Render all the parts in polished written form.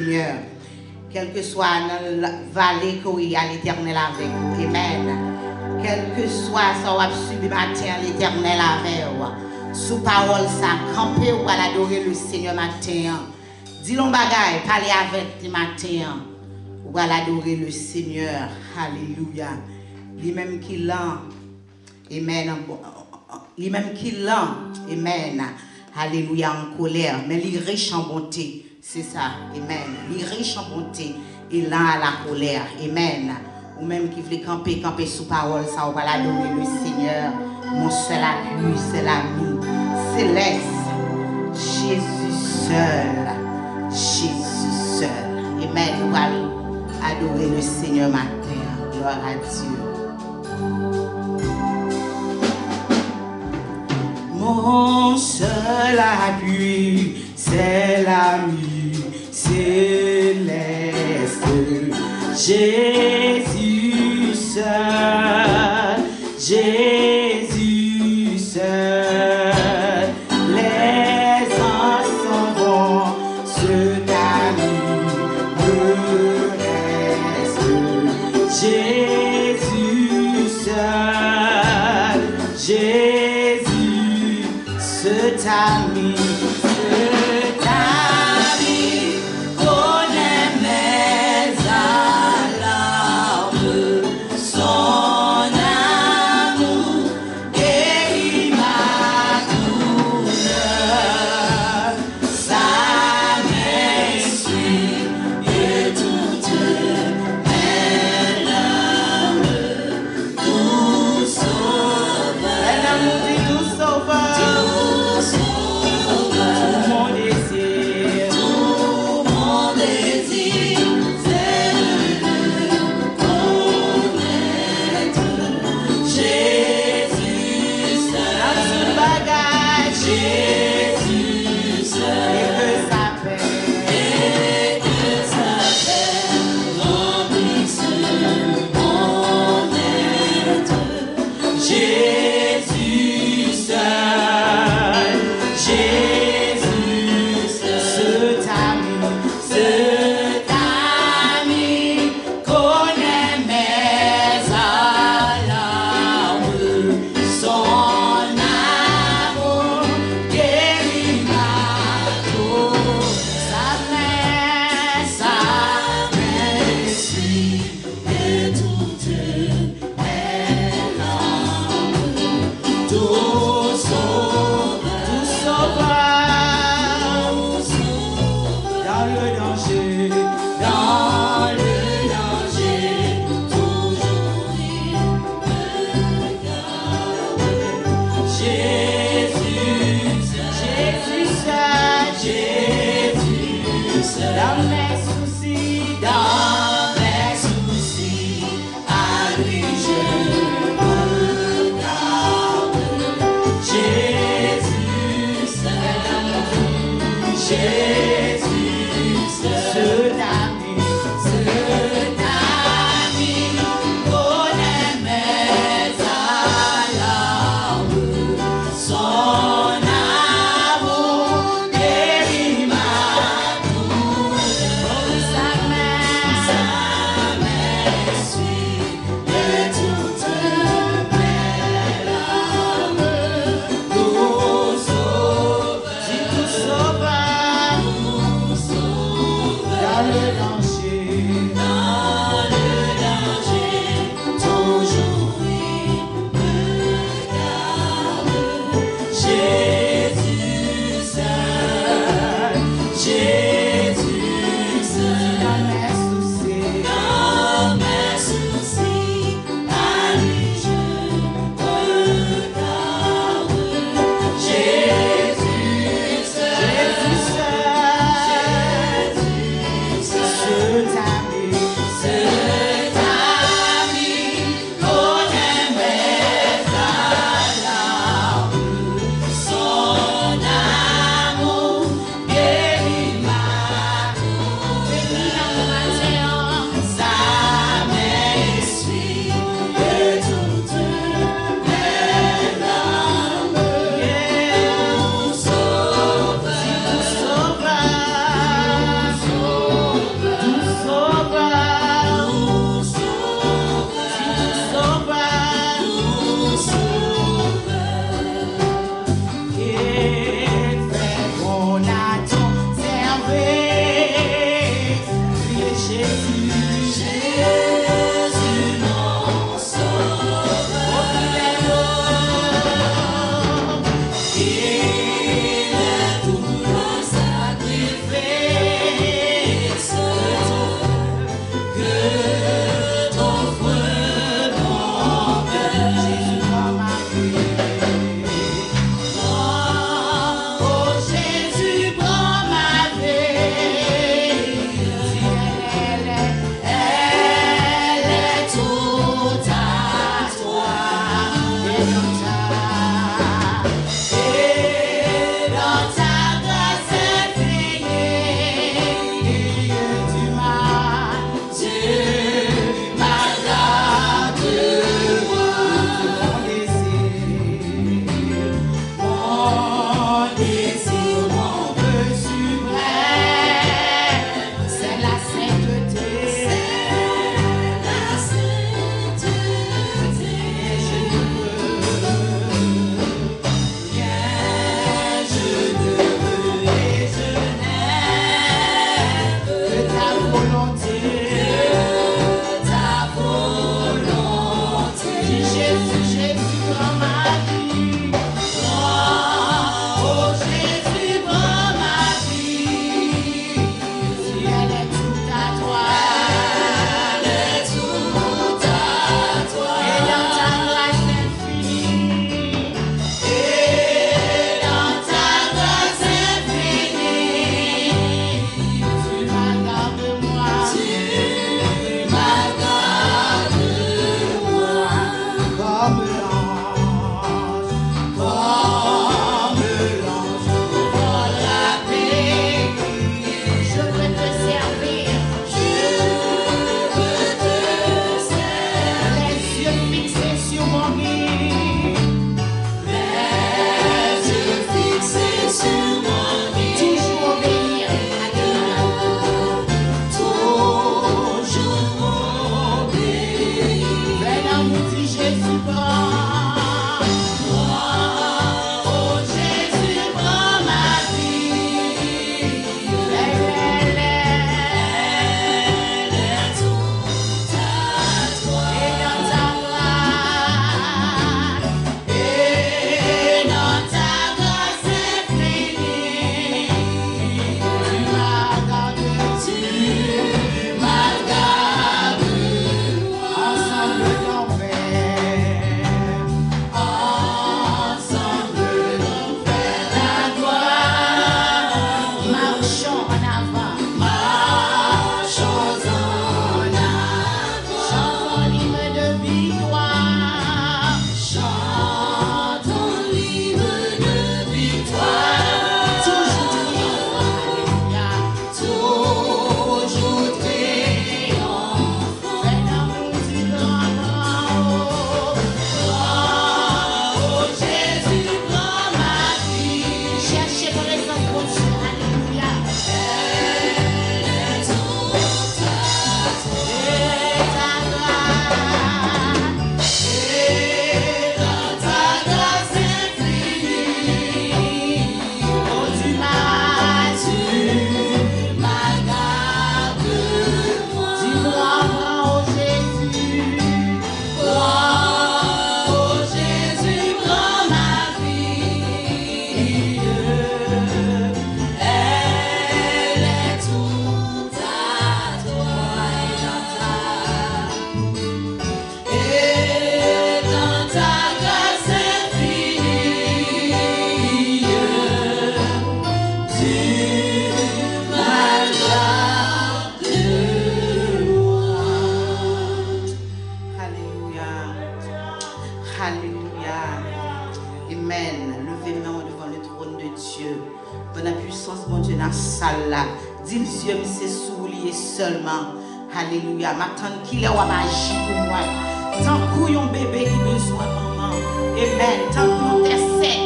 Seigneur. Quelle que soit la vallée qu'il y a l'Éternel avec vous. Amen. Quel que soit ça va subir matin, l'Éternel avec vous. Sous parole, ça, camper ou à adorer le Seigneur matin. Dis-le bagaille, parlez avec le matin. Ou à adorer le Seigneur. Alléluia. Lui-même qui l'a. Amen. Lui-même qui l'a. Amen. Alléluia, en colère. Mais il est riche en bonté. C'est ça. Amen. Il est riche en bonté. Et là, à la colère. Amen. Ou même qui veut camper sous parole, ça, on va l'adorer le Seigneur. Mon seul appui, c'est l'ami céleste. Jésus seul. Jésus seul. Amen. On va adorer le Seigneur matin. Gloire à Dieu. Mon seul appui, c'est l'ami céleste. Jésus seul, Jésus seul. Les anges sont bons, cet ami me reste. Jésus seul, Jésus, cet ami. Dieu, c'est soulier seulement. Alléluia. M'attends qu'il est ou agir pour moi. Tant qu'il y a un bébé qui a besoin de maman. Amen. Tant qu'il y a un sec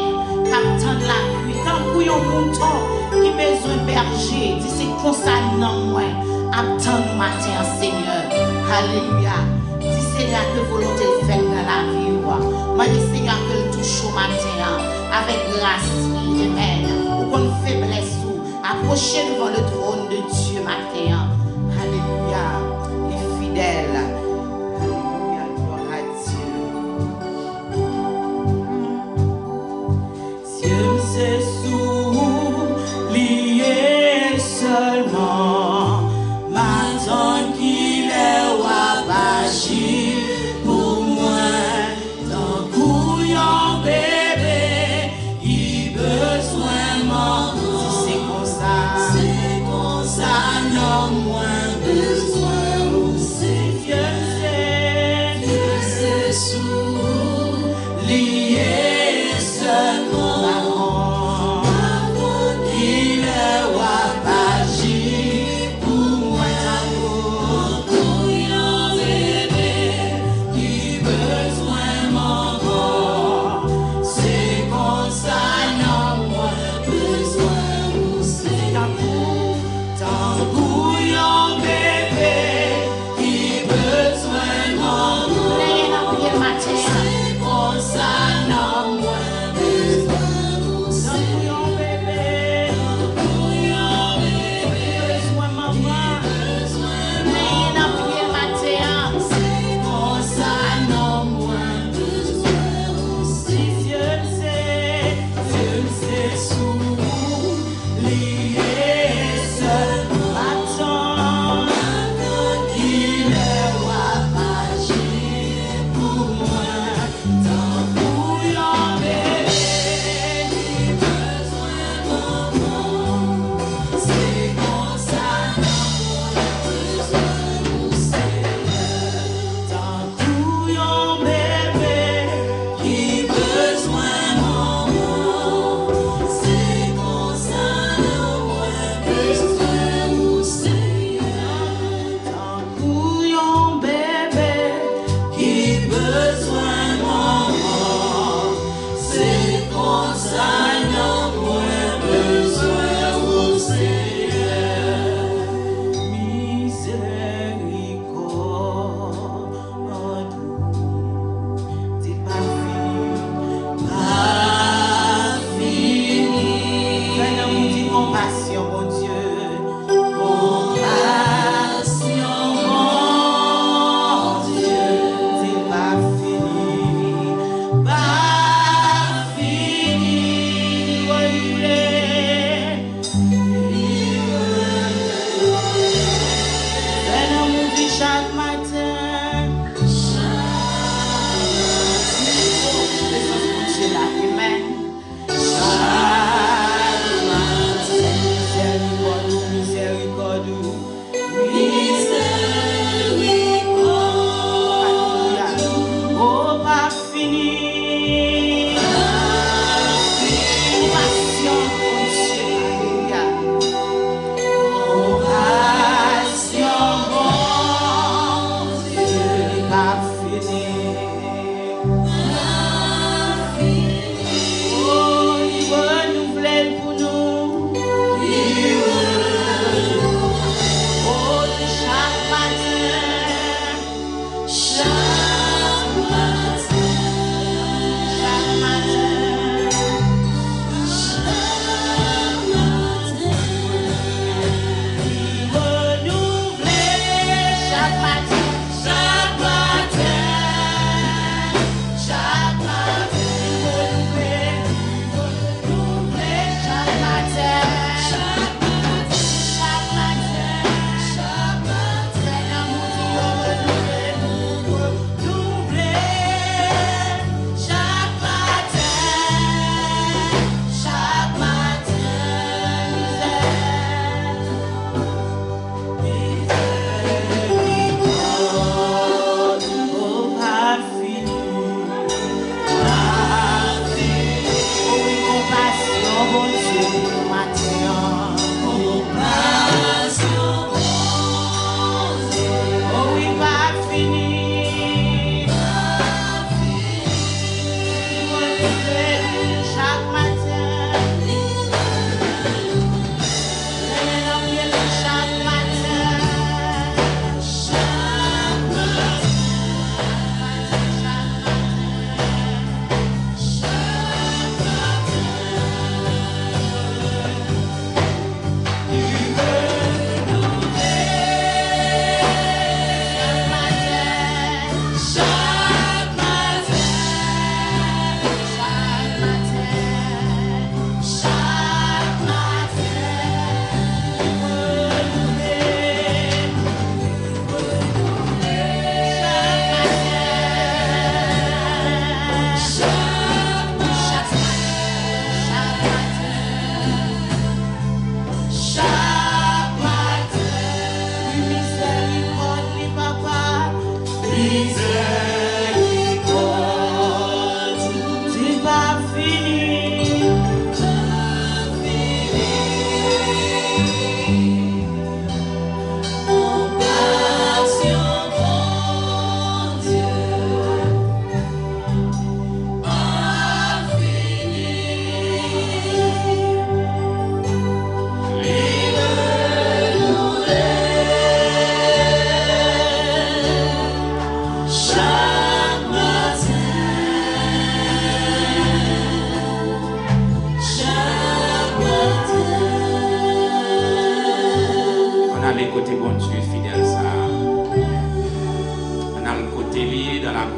qui attend la pluie. Tant qu'il y a un mouton qui a besoin de berger. Dis c'est comme ça non moi. Attends nous matin, Seigneur. Alléluia. Dis Seigneur que volonté le fait dans la vie. Moi dis Seigneur que le touche au matin avec grâce. Amen. Ou qu'on faiblesse. Approchez devant le trône de Dieu matin. Alléluia. Alléluia. Les fidèles. Alléluia. Gloire à Dieu. Dieu s'est soulié seulement. Maintenant qu'il est wabachi pour moi. Tant couillon bébé, il besoin maman. C'est comme ça. C'est comme ça, non moins besoin.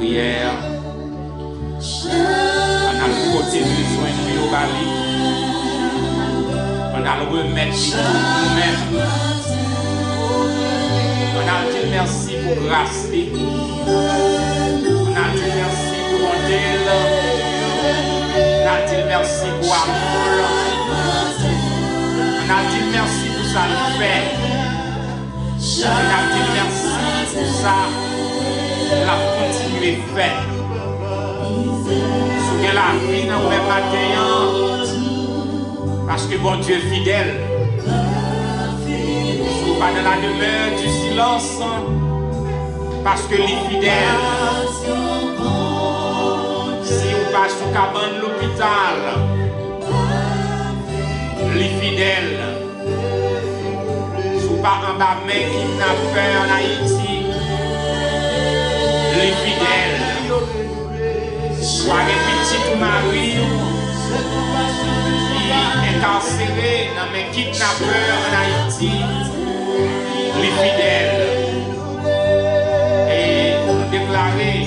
prière. On a le côté besoin de nous bali. On a le remettre nous-mêmes. On a dit merci pour grâce. On a dit merci pour bonté. On a dit merci pour amour. On a dit merci pour ça le fait. On a dit merci pour ça. La continuer fait. Sous la vie dans le matin, parce que bon Dieu est fidèle. Sous pas dans la demeure du silence, parce que les fidèles. Si on passe sous cabane de l'hôpital, les fidèles. Sous pas en bas mais kidnappeurs en Haïti. Les fidèles, soit les petits maris qui sont incarcérés dans mes kidnappeurs en Haïti, les fidèles, et nous déclarer,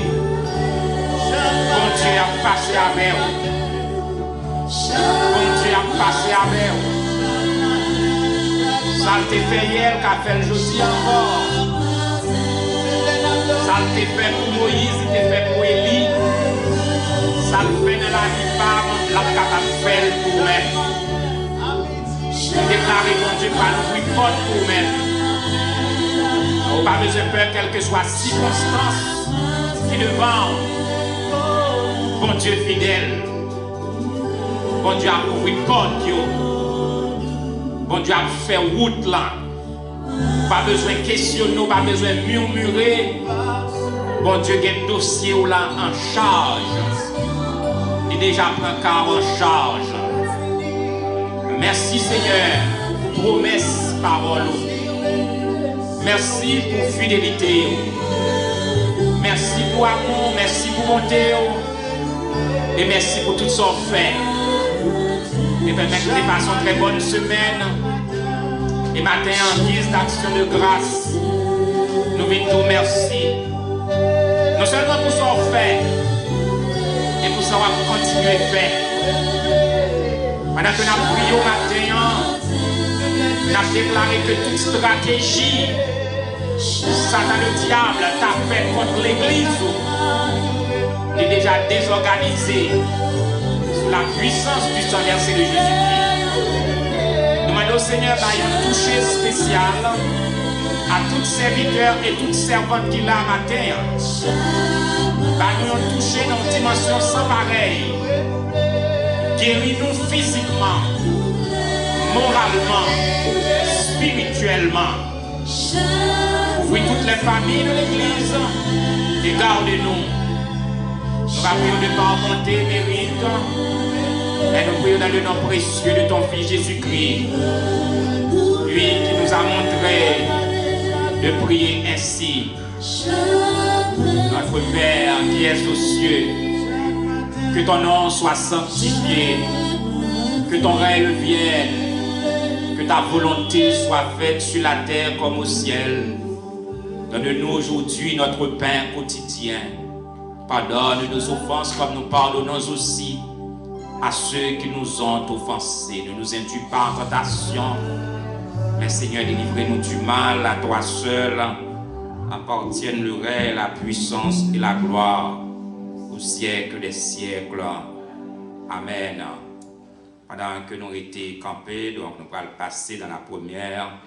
bon Dieu a passé avec vous, bon Dieu a passé avec vous, ça te fait hier qu'a fait le jeudi encore. Ça le fait pour Moïse, il te fait pour Élie. Ça le fait dans la vie par la capable de faire pour nous-mêmes. Déclarer mon Dieu par nous pour nous-mêmes. On n'a pas besoin de peur, quelle que soit la circonstance qui devant. Bon Dieu fidèle. Bon Dieu a ouvert porte. Bon Dieu a fait route là. Pas besoin de questionner, pas besoin de murmurer. Bon Dieu a un dossier là en charge. Il déjà prend car en charge. Merci Seigneur pour promesse, parole. Merci pour fidélité. Merci pour amour, merci pour bonté. Et merci pour tout ce qu'on fait. Et permettre que nous passions une très bonne semaine. Et matin, en guise d'action de grâce, nous venons merci. Non seulement pour ce qu'on fait, et pour ce qu'on va continuer à faire. Pendant que nous prions matin, nous avons déclaré que toute stratégie, Satan le diable t'a fait contre l'Église, est déjà désorganisée sous la puissance du sang versé de Jésus-Christ. Demandons au Seigneur un toucher spécial à tous serviteurs et toutes servantes qu'il a matin. Nous avons touché dans une dimension sans pareil. Guéris-nous physiquement, moralement, spirituellement. Ouvrez toutes les familles de l'Église et gardez-nous. Nous prions de par bonté, mérite. Et nous prions dans le nom précieux de ton Fils Jésus-Christ, lui qui nous a montré de prier ainsi. Notre Père qui es aux cieux, que ton nom soit sanctifié, que ton règne vienne, que ta volonté soit faite sur la terre comme au ciel. Donne-nous aujourd'hui notre pain quotidien. Pardonne nos offenses comme nous pardonnons aussi à ceux qui nous ont offensés. Ne nous induis pas en tentation, mais Seigneur, délivre-nous du mal. À toi seul appartiennent le règne, la puissance et la gloire au siècle des siècles. Amen. Pendant que nous étions campés, donc nous allons passer dans la première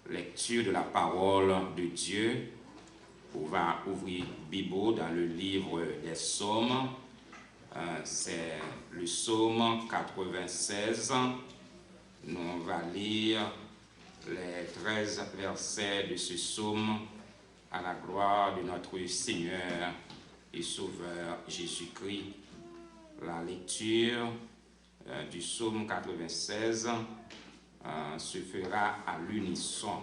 lecture de la parole de Dieu. On va ouvrir Bible dans le livre des Psaumes. C'est le psaume 96. Nous allons lire les 13 versets de ce psaume à la gloire de notre Seigneur et Sauveur Jésus-Christ. La lecture du psaume 96 se fera à l'unisson.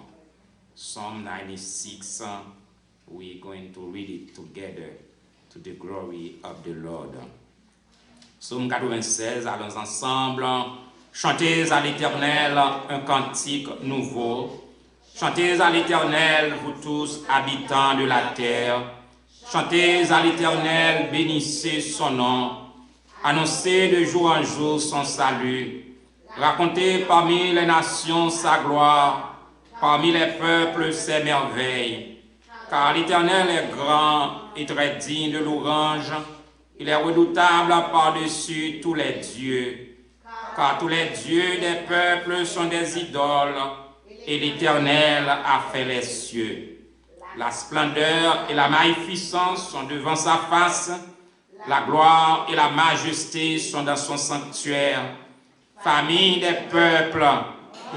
Psalm 96, we're going to read it together to the glory of the Lord. Psaume 96, allons ensemble. Chantez à l'Éternel un cantique nouveau. Chantez à l'Éternel, vous tous habitants de la terre. Chantez à l'Éternel, bénissez son nom. Annoncez de jour en jour son salut. Racontez parmi les nations sa gloire, parmi les peuples ses merveilles. Car l'Éternel est grand et très digne de louange. Il est redoutable par-dessus tous les dieux. Car tous les dieux des peuples sont des idoles, et l'Éternel a fait les cieux. La splendeur et la magnificence sont devant sa face. La gloire et la majesté sont dans son sanctuaire. Famille des peuples,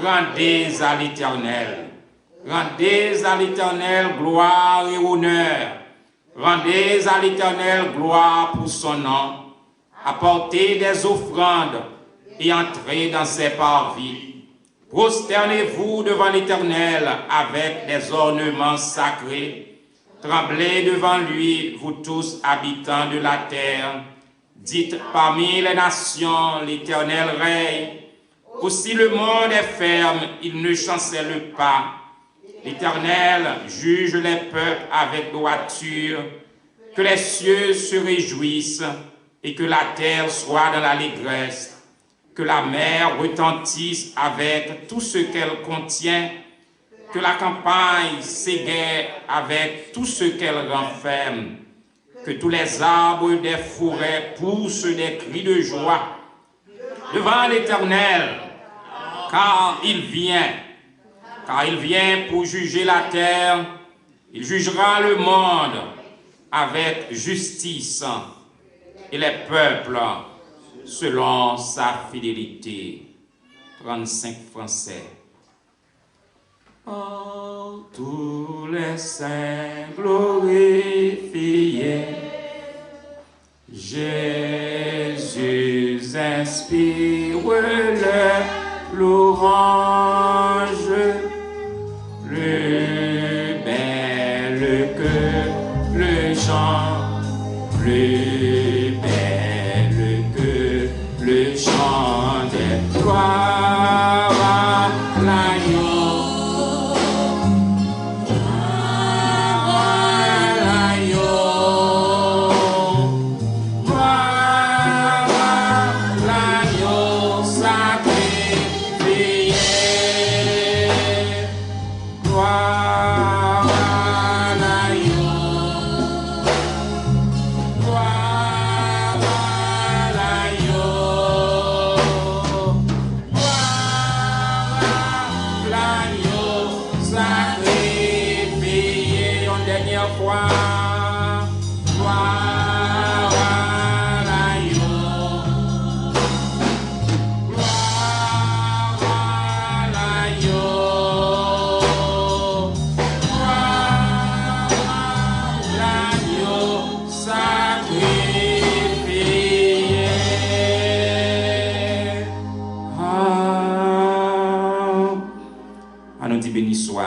rendez à l'Éternel. Rendez à l'Éternel gloire et honneur. Rendez à l'Éternel gloire pour son nom. Apportez des offrandes et entrez dans ses parvis. Prosternez-vous devant l'Éternel avec des ornements sacrés. Tremblez devant lui, vous tous habitants de la terre. Dites parmi les nations, l'Éternel règne. Aussi le monde est ferme, il ne chancelle pas. L'Éternel juge les peuples avec droiture. Que les cieux se réjouissent et que la terre soit dans l'allégresse. Que la mer retentisse avec tout ce qu'elle contient. Que la campagne s'égaie avec tout ce qu'elle renferme. Que tous les arbres des forêts poussent des cris de joie devant l'Éternel, car il vient pour juger la terre. Il jugera le monde avec justice et les peuples selon sa fidélité. 35 français. Oh, tous les saints glorifiés, Jésus inspire leur louange, plus belle que le chant, plus belle que le chant des gloires à l'agneau.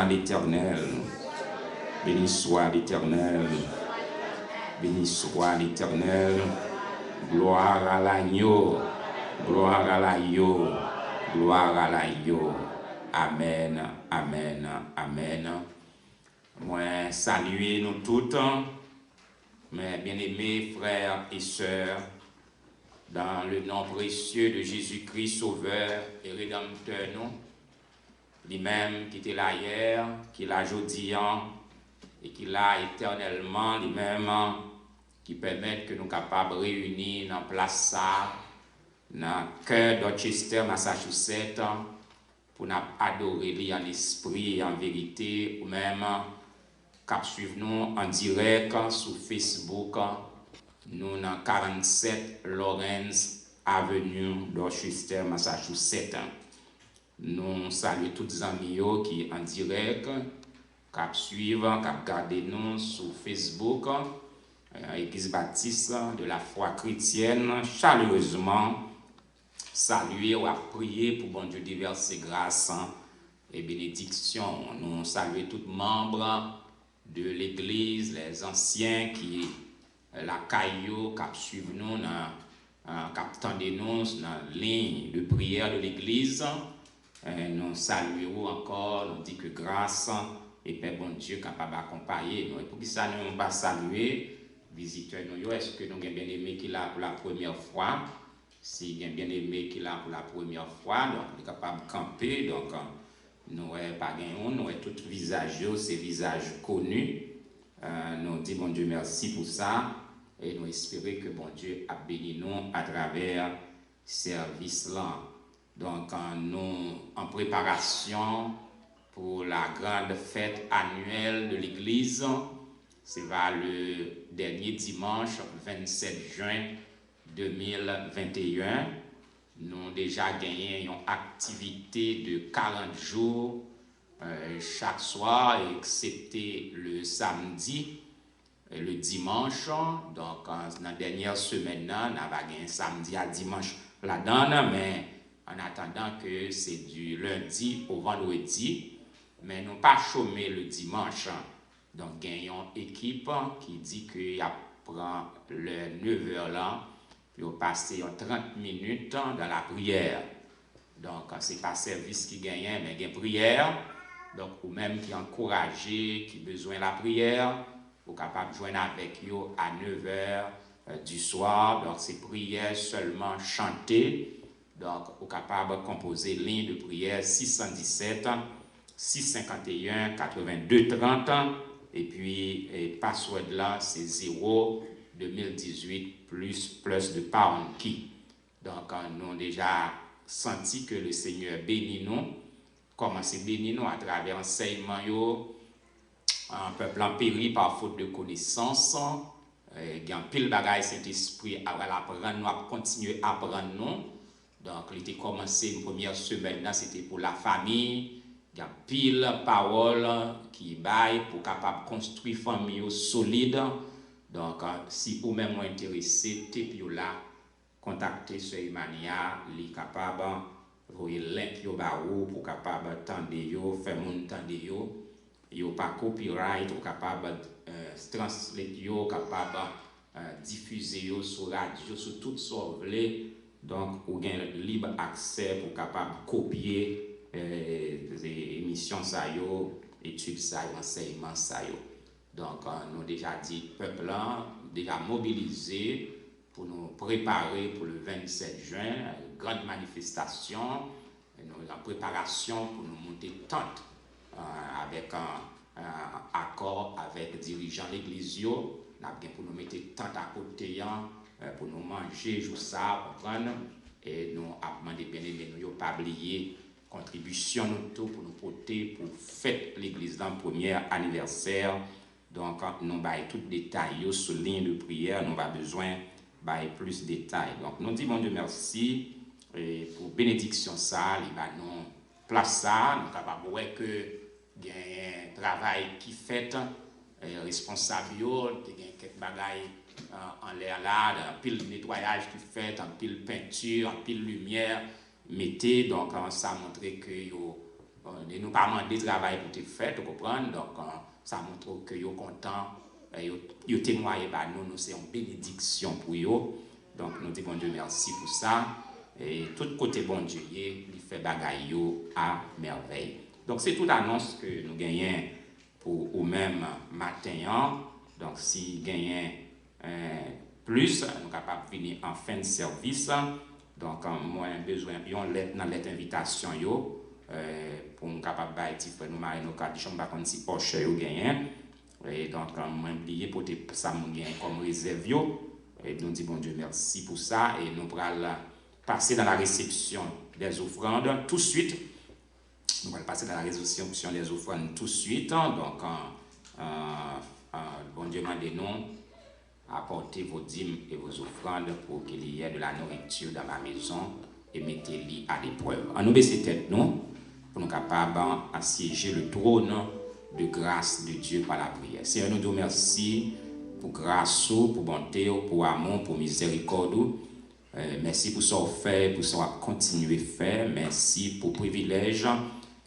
l'Éternel. Béni soit l'Éternel. Béni soit l'Éternel. Gloire à l'agneau. Gloire à l'agneau. Gloire à l'agneau. Amen. Amen. Amen. Moi, saluer nous toutes, mes bien-aimés frères et sœurs, dans le nom précieux de Jésus-Christ, Sauveur et Rédempteur, nous, lui-même qui était là hier, qui l'a aujourd'hui, et qui l'a éternellement, lui-même, qui permet que nous soyons capables de réunir dans la place ça, dans le cœur d'Orchester, Massachusetts, pour nous adorer lui en esprit et en vérité, ou même cap suivre nous en direct sur Facebook, nous dans 47 Lawrence Avenue d'Orchester, Massachusetts. Nous saluons tous les amis qui en direct, cap suivre, cap garder nous sur Facebook, Église Baptiste de la foi chrétienne, chaleureusement saluer ou à prier pour bon Dieu diverses grâces et bénédictions. Nous saluons tous les membres de l'Église, les anciens qui la caillou, qui suivent nous, qui attendent nous dans la ligne de prière de l'Église. Nous saluons encore, nous disons que grâce et Père bon Dieu capable d'accompagner nous. Et pour que ça nous pas saluer visiteurs nous, est-ce que nous avons bien aimé qui là pour la première fois? Si vous avez bien aimé qui là pour la première fois, donc nous sommes capables de camper, donc nous n'avons pas gagné, nous avons tout visage, ces visages connus. Nous disons bon Dieu merci pour ça et nous espérons que bon Dieu a béni nous à travers ce service-là. Donc nous en préparation pour la grande fête annuelle de l'Église, c'est le dernier dimanche 27 juin 2021. Nous avons déjà gagné une activité de 40 jours chaque soir, excepté le samedi et le dimanche. Donc, dans la dernière semaine, nous avons gagné samedi à dimanche là-dedans, mais en attendant que c'est du lundi au vendredi, mais nous pas chômé le dimanche. Donc, gagnons une équipe qui dit qu'il prend le 9h là, puis on passe 30 minutes dans la prière. Donc, ce n'est pas service qui gagne, mais il y a prière. Donc, ou même qui est encouragé, qui a besoin de la prière, vous êtes capable de joindre avec eux à 9h du soir. Donc, c'est prière seulement chantée. Donc, vous êtes capable de composer ligne de prière 617 651 82 30. Et puis, password là, c'est 0 2018 plus de pound key. Donc, nous avons déjà senti que le Seigneur bénit nous. Commencer à bénir nous à travers l'enseignement, un peuple en péril par faute de connaissance. Il y a un pile bagaille Saint-Esprit à apprendre, nous à continuer à apprendre nous. Donc, il était commencé une première semaine, c'était pour la famille. Il y a pile parole qui baille pour capable construire une famille solide. Donc, si vous-même êtes intéressé, là, contactez ce Emania, il est capable de link pour capable d'entendre, faire monter, yo pas copyright, ou capable translate yo, capable diffuser yo sur radio, sur tout ce que vous voulez. Donc, vous avez libre accès pour capable copier les émissions ça yo, études ça yo, enseignements ça yo. Donc, nous déjà dit peuple là, déjà mobilisé pour nous préparer pour le 27 juin, une grande manifestation, nous en préparation pour nous monter tente avec un accord avec les dirigeants de l'église, pour nous mettre tente à côté, pour nous manger, jour ça, comprendre, et nous avons demandé bien aimé, nous n'avons pas oublié contribution nous pour nous porter pour fêter l'église dans le premier anniversaire. Donc, nous avons tout détail sur ligne de prière, nous avons besoin de plus de détails. Donc, nous disons, mon Dieu, merci pour bénédiction ça, il va nous placer ça, nous sommes capables de voir que il y a un travail qui fait, responsable, il y a quelques bagailles en l'air là, un pile nettoyage qui fait, un pile peinture, un pile lumière, mettez, donc ça montre que nous pas demandé de travail pour te faire, tu comprends? Donc, ça montre que vous êtes content, vous témoignez par nous, c'est une bénédiction pour vous. Donc, nous disons, bon Dieu, merci pour ça. Et tout côté, bon Dieu, il fait bagaille à merveille. Donc, c'est toute annonce que nous gagnons pour vous-même matin. Donc, si vous gagnez plus, nous sommes capables de venir en fin de service. Donc, moi, j'ai besoin dans cette invitation pour nous capable de nous marier nos cartes, je ne sais pas si poche vous gagnez. Et donc, moi, j'ai oublié pour ça, nous gagnons comme réserve. Et nous disons, bon Dieu, merci pour ça. Et nous allons passer dans la réception des offrandes tout de suite. Nous allons passer dans la réception des offrandes tout de suite. Donc, bon Dieu, demandez-nous apportez vos dîmes et vos offrandes pour qu'il y ait de la nourriture dans ma maison et mettez-les à l'épreuve. En nous baisser tête, nous, pour nous capables d'assiéger le trône de grâce de Dieu par la prière. Seigneur, nous te remercions pour grâce, pour bonté, pour amour, pour miséricorde. Merci pour ce qu'on fait, pour ce qu'on va continuer à faire. Merci pour le privilège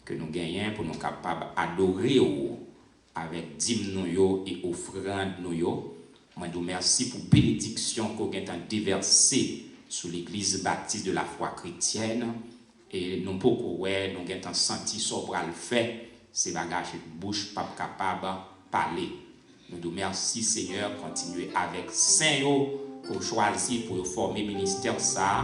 que nous gagnons pour nous capables d'adorer avec dîmes et offrandes nous. Moi, je vous remercie pour la bénédiction que vous avez déversée sur l'église baptiste de la foi chrétienne. Et nous, beaucoup, nous avons senti ce qu'on va le faire. c'est bagage bouche pas capable de parler. Nous nous merci Seigneur, continuez avec Saint pour choisir pour former ministère ça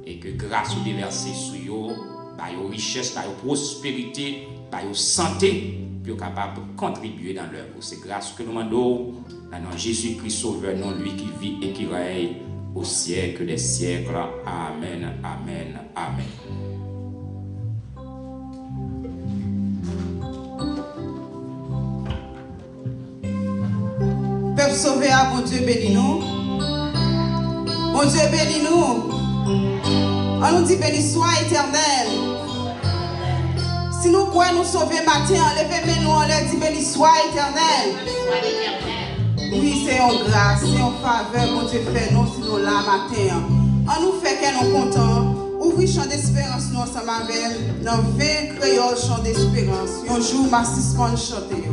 et que grâce au déversé sur yo, par yo richesse, par yo prospérité, par yo santé, pour capable de contribuer dans l'œuvre. C'est grâce que nous demandons dans nom Jésus-Christ Sauveur, non lui qui vit et qui règne au siècle des siècles. Amen, amen, amen. Peuple sauvé à bon Dieu bénis nous. Bon Dieu bénis nous. On nous dit béni soit éternel. Si nous croyons nous sauver matin, levez-nous, on leur dit béni soit éternel. Oui, c'est en grâce, c'est en faveur, bon Dieu fait nous si nous là matin. On nous fait qu'elle nous content. Ouvrir champ d'espérance nous ensemble avec dans 20 créoles champ d'espérance. Un jour, ma 6 mois chanter.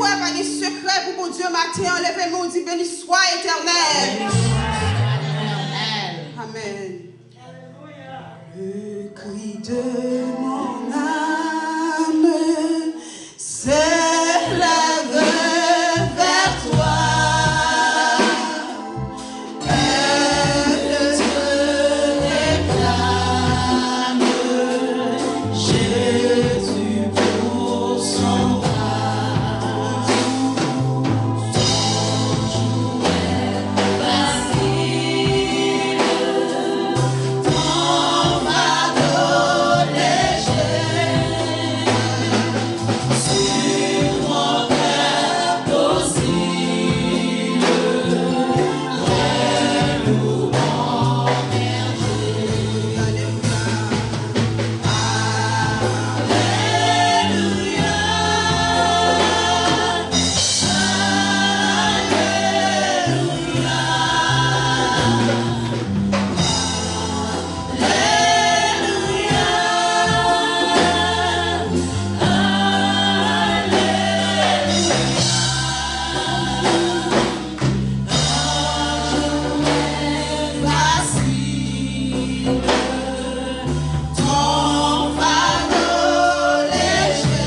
croit pas de secret pour mon Dieu matin, enlevez-moi, on dit béni soit éternel. Amen. Le cri de mon âme s'élève vers toi. Elle te réclame, Jésus pour son roi. Ton jour est facile, ton fardeau léger. Sur mon cœur docile, près-nous mon berger. Facile, ton fardeau léger.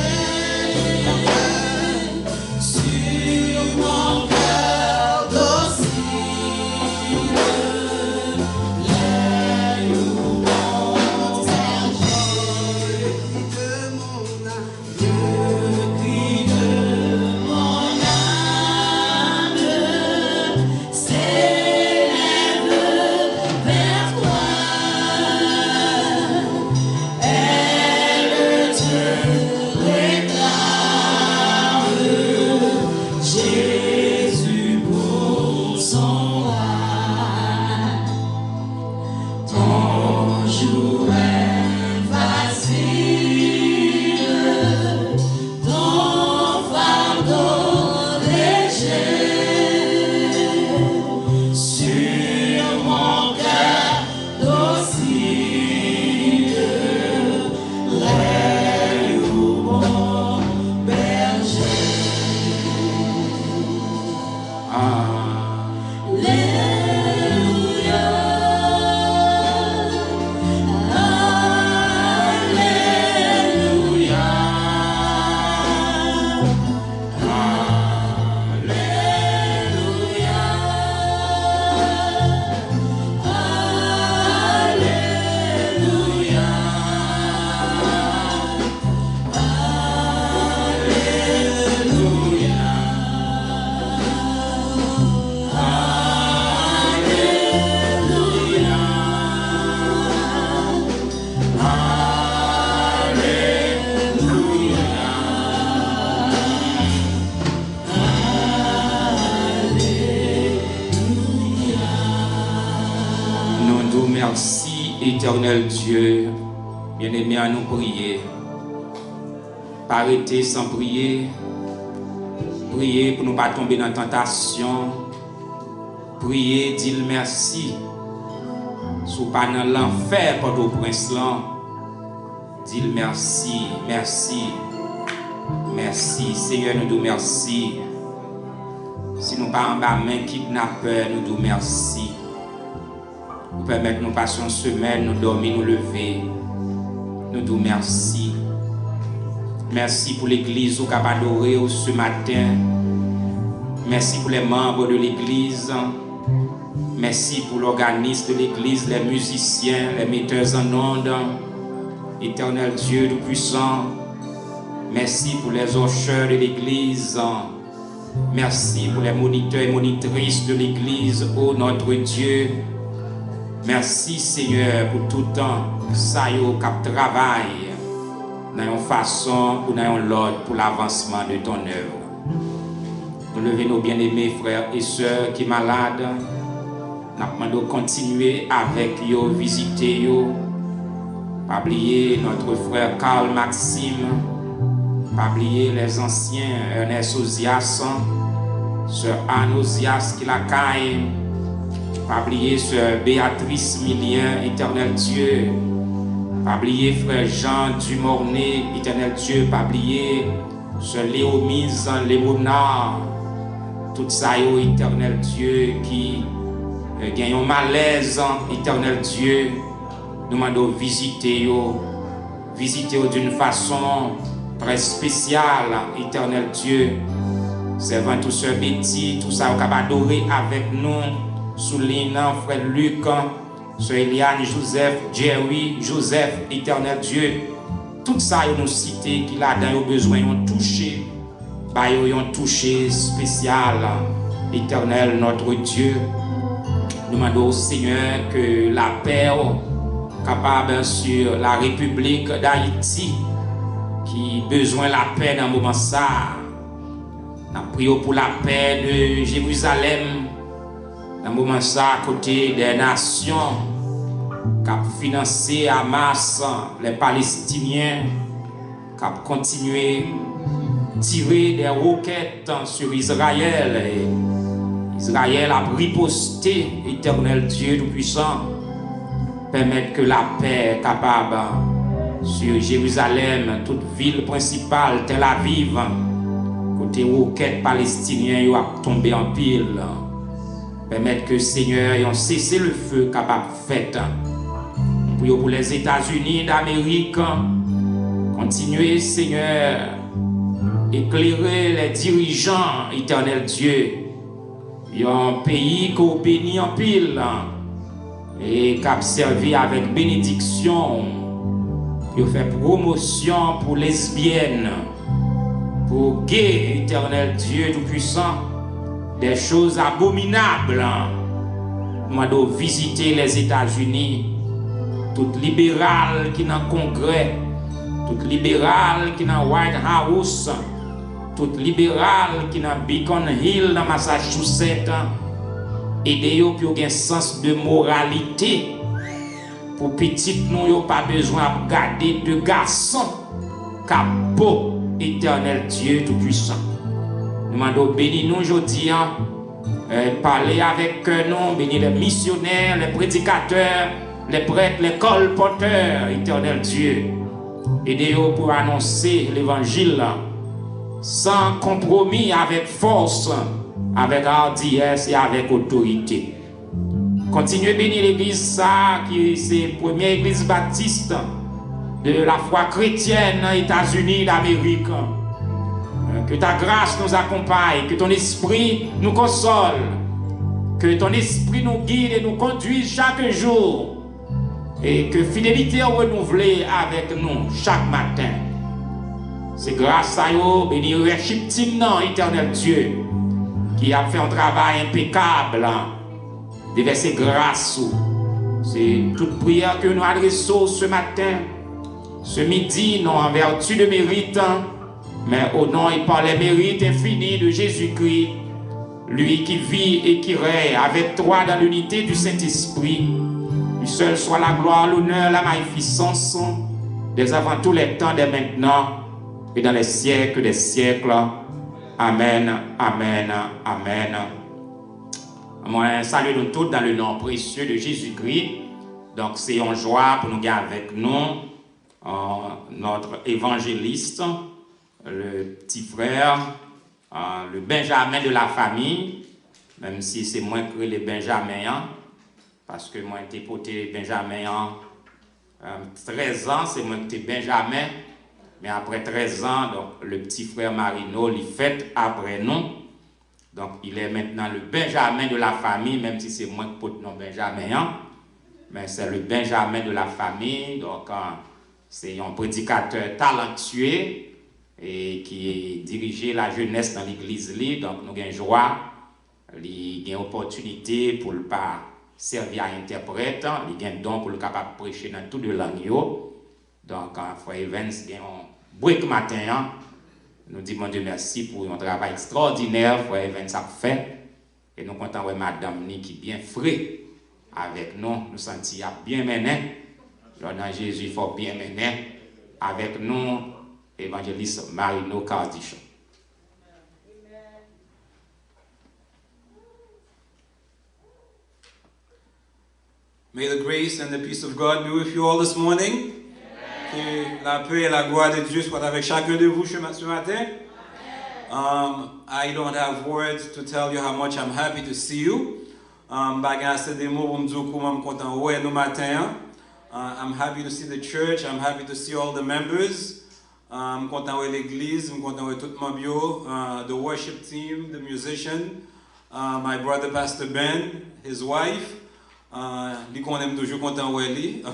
Sur mon cœur docile, lève-nous mon berger. Le cri de mon âme s'élève vers toi. Elle te réclame, Jésus pour son roi. Ton jour est facile, ton fardeau léger. Sur mon cœur docile, lève-nous mon berger. Alléluia, Alléluia, Nous nous merci, éternel Dieu, bien-aimé, à nous prier. Pas arrêter sans prier. Prier pour ne pas tomber dans la tentation. Prier, dire merci. Sous pas dans l'enfer pour au prince là. Dire merci, merci. Merci, Seigneur, nous nous merci. Si nous pas en bas main kidnappeur, nous nous merci. Nous permettre nous passer une semaine, nous dormir, nous lever. Nous nous merci. Merci pour l'église au cap adoré ce matin. Merci pour les membres de l'église. Merci pour l'organisme de l'église, les musiciens, les metteurs en ondes. Éternel Dieu Tout-Puissant. Merci pour les hocheurs de l'église. Merci pour les moniteurs et monitrices de l'église, ô notre Dieu. Merci Seigneur pour tout le temps, ça y est, cap travail, dans une façon ou dans l'autre pour l'avancement de ton œuvre. Nous levons nos bien-aimés frères et sœurs qui sont malades. Nous demandons de continuer avec eux, visiter eux. Pas oublier notre frère Karl Maxime. Pas oublier les anciens Ernest Ozias, sœur Anne Ozias qui la caille. Pas oublier sœur Béatrice Millien, éternel Dieu. Pas oublier frère Jean Dumornay, éternel Dieu. Pas oublier ce Léomise, Léonard, tout ça, yo, éternel Dieu, qui gagne un malaise, éternel Dieu, nous demandons visiter d'une façon très spéciale, éternel Dieu. Servant tout ce Betty, tout ça, on va adorer avec nous, souligne frère Luc, sœur Eliane, Joseph, Jerry, Joseph, éternel Dieu. Tout ça, ils nous cité, qu'il a dans besoin, ils ont touché, ils ont touché spécial, éternel notre Dieu. Nous demandons au Seigneur que la paix capable sur la République d'Haïti, qui a besoin de la paix dans le moment ça. Nous prions pour la paix de Jérusalem, dans le moment ça, à côté des nations, qui a financé Hamas, les Palestiniens, qui a continué à tirer des roquettes sur Israël. Et Israël a riposté, éternel Dieu Tout-Puissant, permettre que la paix capable sur Jérusalem, toute ville principale, Tel Aviv, côté roquettes palestiniens a tombé en pile. Permettre que Seigneur ait cessé le feu capable de faire. Prions pour les États-Unis d'Amérique. Continuez, Seigneur, éclairer les dirigeants, éternel Dieu. Il y a un pays qui est béni en pile et qui a servi avec bénédiction. Il fait promotion pour lesbiennes, pour gays, éternel Dieu Tout-Puissant, des choses abominables. Nous devons visiter les États-Unis, toute libérale qui est dans le Congrès, toute libérale qui est dans White House, toute libérale qui est dans Beacon Hill, dans Massachusetts, aidez-vous pour avoir un sens de moralité. Pour petites, nous n'avons pas besoin de garder de garçons, car beau, éternel Dieu Tout-Puissant. Nous demandons bénis nous aujourd'hui, parler avec nous, bénis les missionnaires, les prédicateurs, les prêtres, les colporteurs, éternel Dieu. Aidez-vous pour annoncer l'évangile sans compromis, avec force, avec hardiesse et avec autorité. Continuez à bénir l'église, ça, qui est la première église baptiste de la foi chrétienne aux États-Unis d'Amérique. Que ta grâce nous accompagne, que ton esprit nous console, que ton esprit nous guide et nous conduise chaque jour, et que fidélité renouvelée avec nous chaque matin. C'est grâce à vous, bénir le team, éternel Dieu, qui a fait un travail impeccable, de verser grâce. C'est toute prière que nous adressons ce matin, ce midi, non en vertu de mérite, mais au nom et par les mérites infinis de Jésus-Christ, lui qui vit et qui règne avec toi dans l'unité du Saint-Esprit. Lui seul soit la gloire, l'honneur, la magnificence, dès avant tous les temps, dès maintenant, et dans les siècles des siècles. Amen, amen, amen. Moi, salut nous tous dans le nom précieux de Jésus-Christ. Donc, c'est une joie pour nous garder avec nous notre évangéliste, le petit frère, le Benjamin de la famille, même si c'est moi que les Benjamins, parce que moi, j'ai porté Benjamin 13 ans, c'est moi qui étais Benjamin, mais après 13 ans, donc, le petit frère Marino, il fait après nous. Donc, il est maintenant le Benjamin de la famille, même si c'est moi qui porte non Benjamin, mais c'est le Benjamin de la famille. Donc, c'est un prédicateur talentueux et qui dirige la jeunesse dans l'église. Donc, nous avons joie, il y a une opportunité pour ne pas servir à interprète, il y a un don pour le capable de prêcher dans toutes les langues. Donc, frère Evans, il y a un break matin. Nous disons Dieu merci pour un travail extraordinaire que frère Evans a fait. Et nous comptons avec madame Ni qui est bien frais avec nous. Nous sentons bien mené. Dans Jésus, il faut bien mener avec nous, évangéliste Marino Cardichon. May the grace and the peace of God be with you all this morning. Amen. Que la paix et la gloire de Dieu soient avec chacun de vous ce matin. I don't have words to tell you how much I'm happy to see you. Bagay des mots pour me dire comment I'm content ouais nous matin. I'm happy to see the church. I'm happy to see all the members. I'm content with l'église. I'm content with tout le monde, the worship team, the musician, my brother Pastor Ben, his wife. Lui qu'on aime toujours content with lui.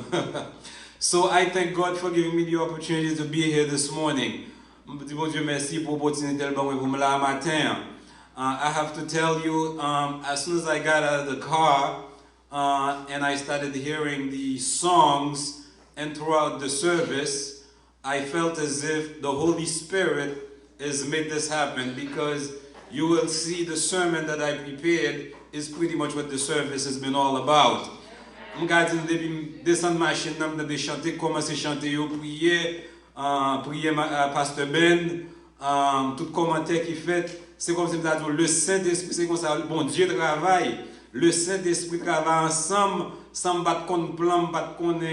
So I thank God for giving me the opportunity to be here this morning. Bon Dieu merci pour l'opportunité pour me la matin. I have to tell you, as soon as I got out of the car and I started hearing the songs and throughout the service, I felt as if the Holy Spirit has made this happen, because you will see the sermon that I prepared is pretty much what the service has been all about. Je suis descendre machine, je chanter, commencer à chanter, prier Pasteur Ben, tout commentaire qu'il fait, c'est comme si le Saint-Esprit, c'est comme ça, bon Dieu travaille, le Saint-Esprit travaille ensemble, sans battre contre plan, battre contre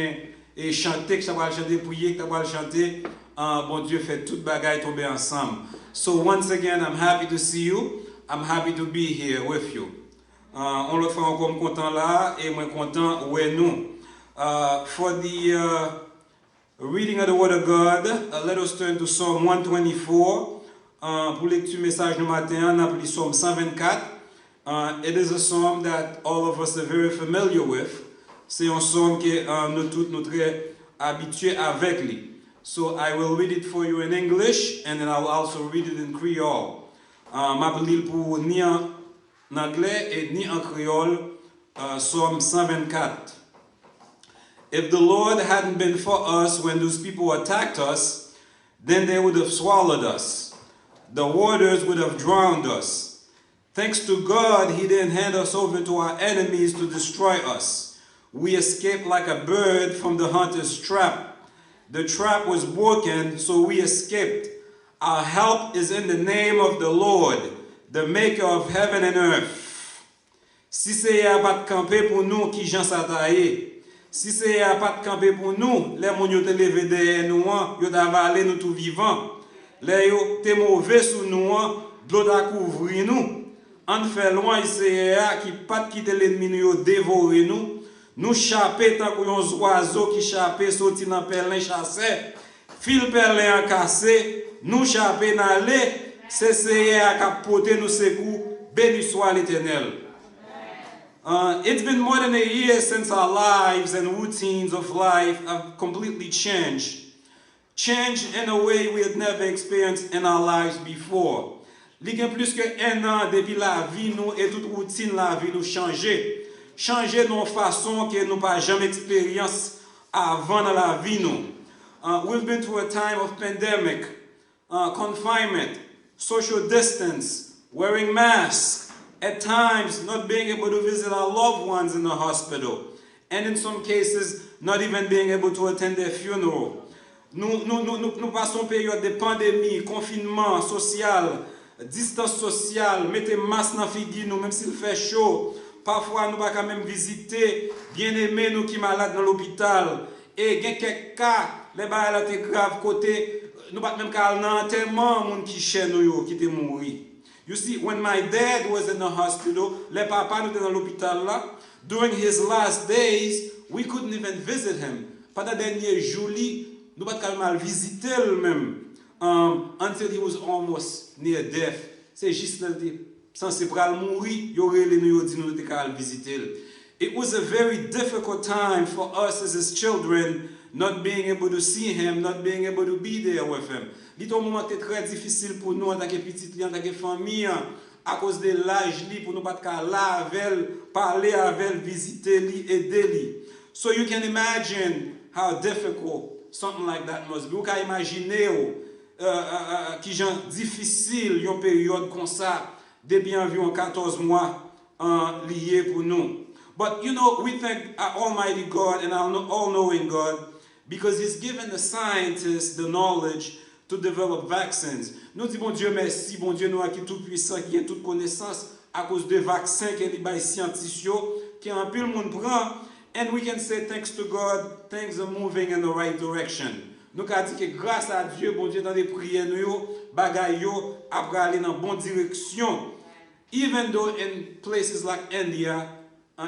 et chanter, que ça va chanter, prier, que ça va chanter, bon Dieu fait toute bagaille tomber ensemble. So once again, I'm happy to see you, I'm happy to be here with you. On le fait encore content là et moins content ouais nous. For the reading of the Word of God, let us turn to Psalm 124. Pour lecture message du matin, on appelle Psalm 124. It is a psalm that all of us are very familiar with. C'est un psalm que nous tous nous très habitués avec lui. So I will read it for you in English and then I will also read it in Creole. Ma lire pour ni en anglais et ni en créole, Psalm 124. If the Lord hadn't been for us when those people attacked us, then they would have swallowed us. The waters would have drowned us. Thanks to God, He didn't hand us over to our enemies to destroy us. We escaped like a bird from the hunter's trap. The trap was broken, so we escaped. Our help is in the name of the Lord, the maker of heaven and earth. Si c'est à pas de camper pour nous qui j'en s'attailler, si c'est à pas de camper pour nous, les gens qui te levé derrière nous, ils avalé nous tout vivant. Les gens qui mauvais sous nous, de l'eau a couvrir nous. En fait loin c'est qui pas quitter l'ennemi nous dévorer nous. Nous chapper tant que un oiseau qui chapper sorti dans perlin chassé, fil perlin cassé, nous chapper n'aller, c'est à capoter nous secours, béni soit l'Éternel. It's been more than a year since our lives and routines of life have completely changed. Changed in a way we had never experienced in our lives before. Il y a plus qu'un an depuis la vie nous et toute routine la vie nous changé. Changer nos façons que nous pas jamais expérience avant dans la vie nous. We've been through a time of pandemic, confinement, social distance, wearing masks, at times not being able to visit our loved ones in the hospital, and in some cases not even being able to attend their funeral. Nous passons période de pandémie, confinement social, distance sociale, mettez masque dans figure nous même s'il fait chaud. Parfois, nous ne pouvons pas même visiter bien-aimés nous qui sont malades dans l'hôpital. Et il y a quelques cas, les balles étaient graves côté, nous ne pouvons même pas aller dans l'enterrement de gens qui chez nous, qui étaient morts. You see, when my dad was in the hospital, les papas nous étaient dans l'hôpital là. During his last days, we couldn't even visit him. Pendant les derniers jours, nous ne pouvons pas mal visiter lui-même. Until he was almost near death. C'est juste là. Sans mourir, it was a very difficult time for us as his children, not being able to see him, not being able to be there with him. C'est un moment très difficile pour nous en tant que petits, en tant que famille, à cause de l'âge, pour nous pas là avec, parler avec, visiter, aider. So you can imagine how difficult something like that must be. Vous pouvez imaginer qui genre difficile une période comme ça. Depuis environ 14 mois liés pour nous. But you know, we thank our Almighty God and our all-knowing God because He's given the scientists the knowledge to develop vaccines. Nous disons, bon Dieu, merci, bon Dieu, nous qui est tout puissant, qui a toute connaissance à cause des vaccins qui est scientifiques, qui en plus le monde prend. And we can say, thanks to God, things are moving in the right direction. nous avons dit que grâce à Dieu, bon Dieu, dans les prières, nous, bagaille yo, après aller dans la bonne direction. Even though in places like India,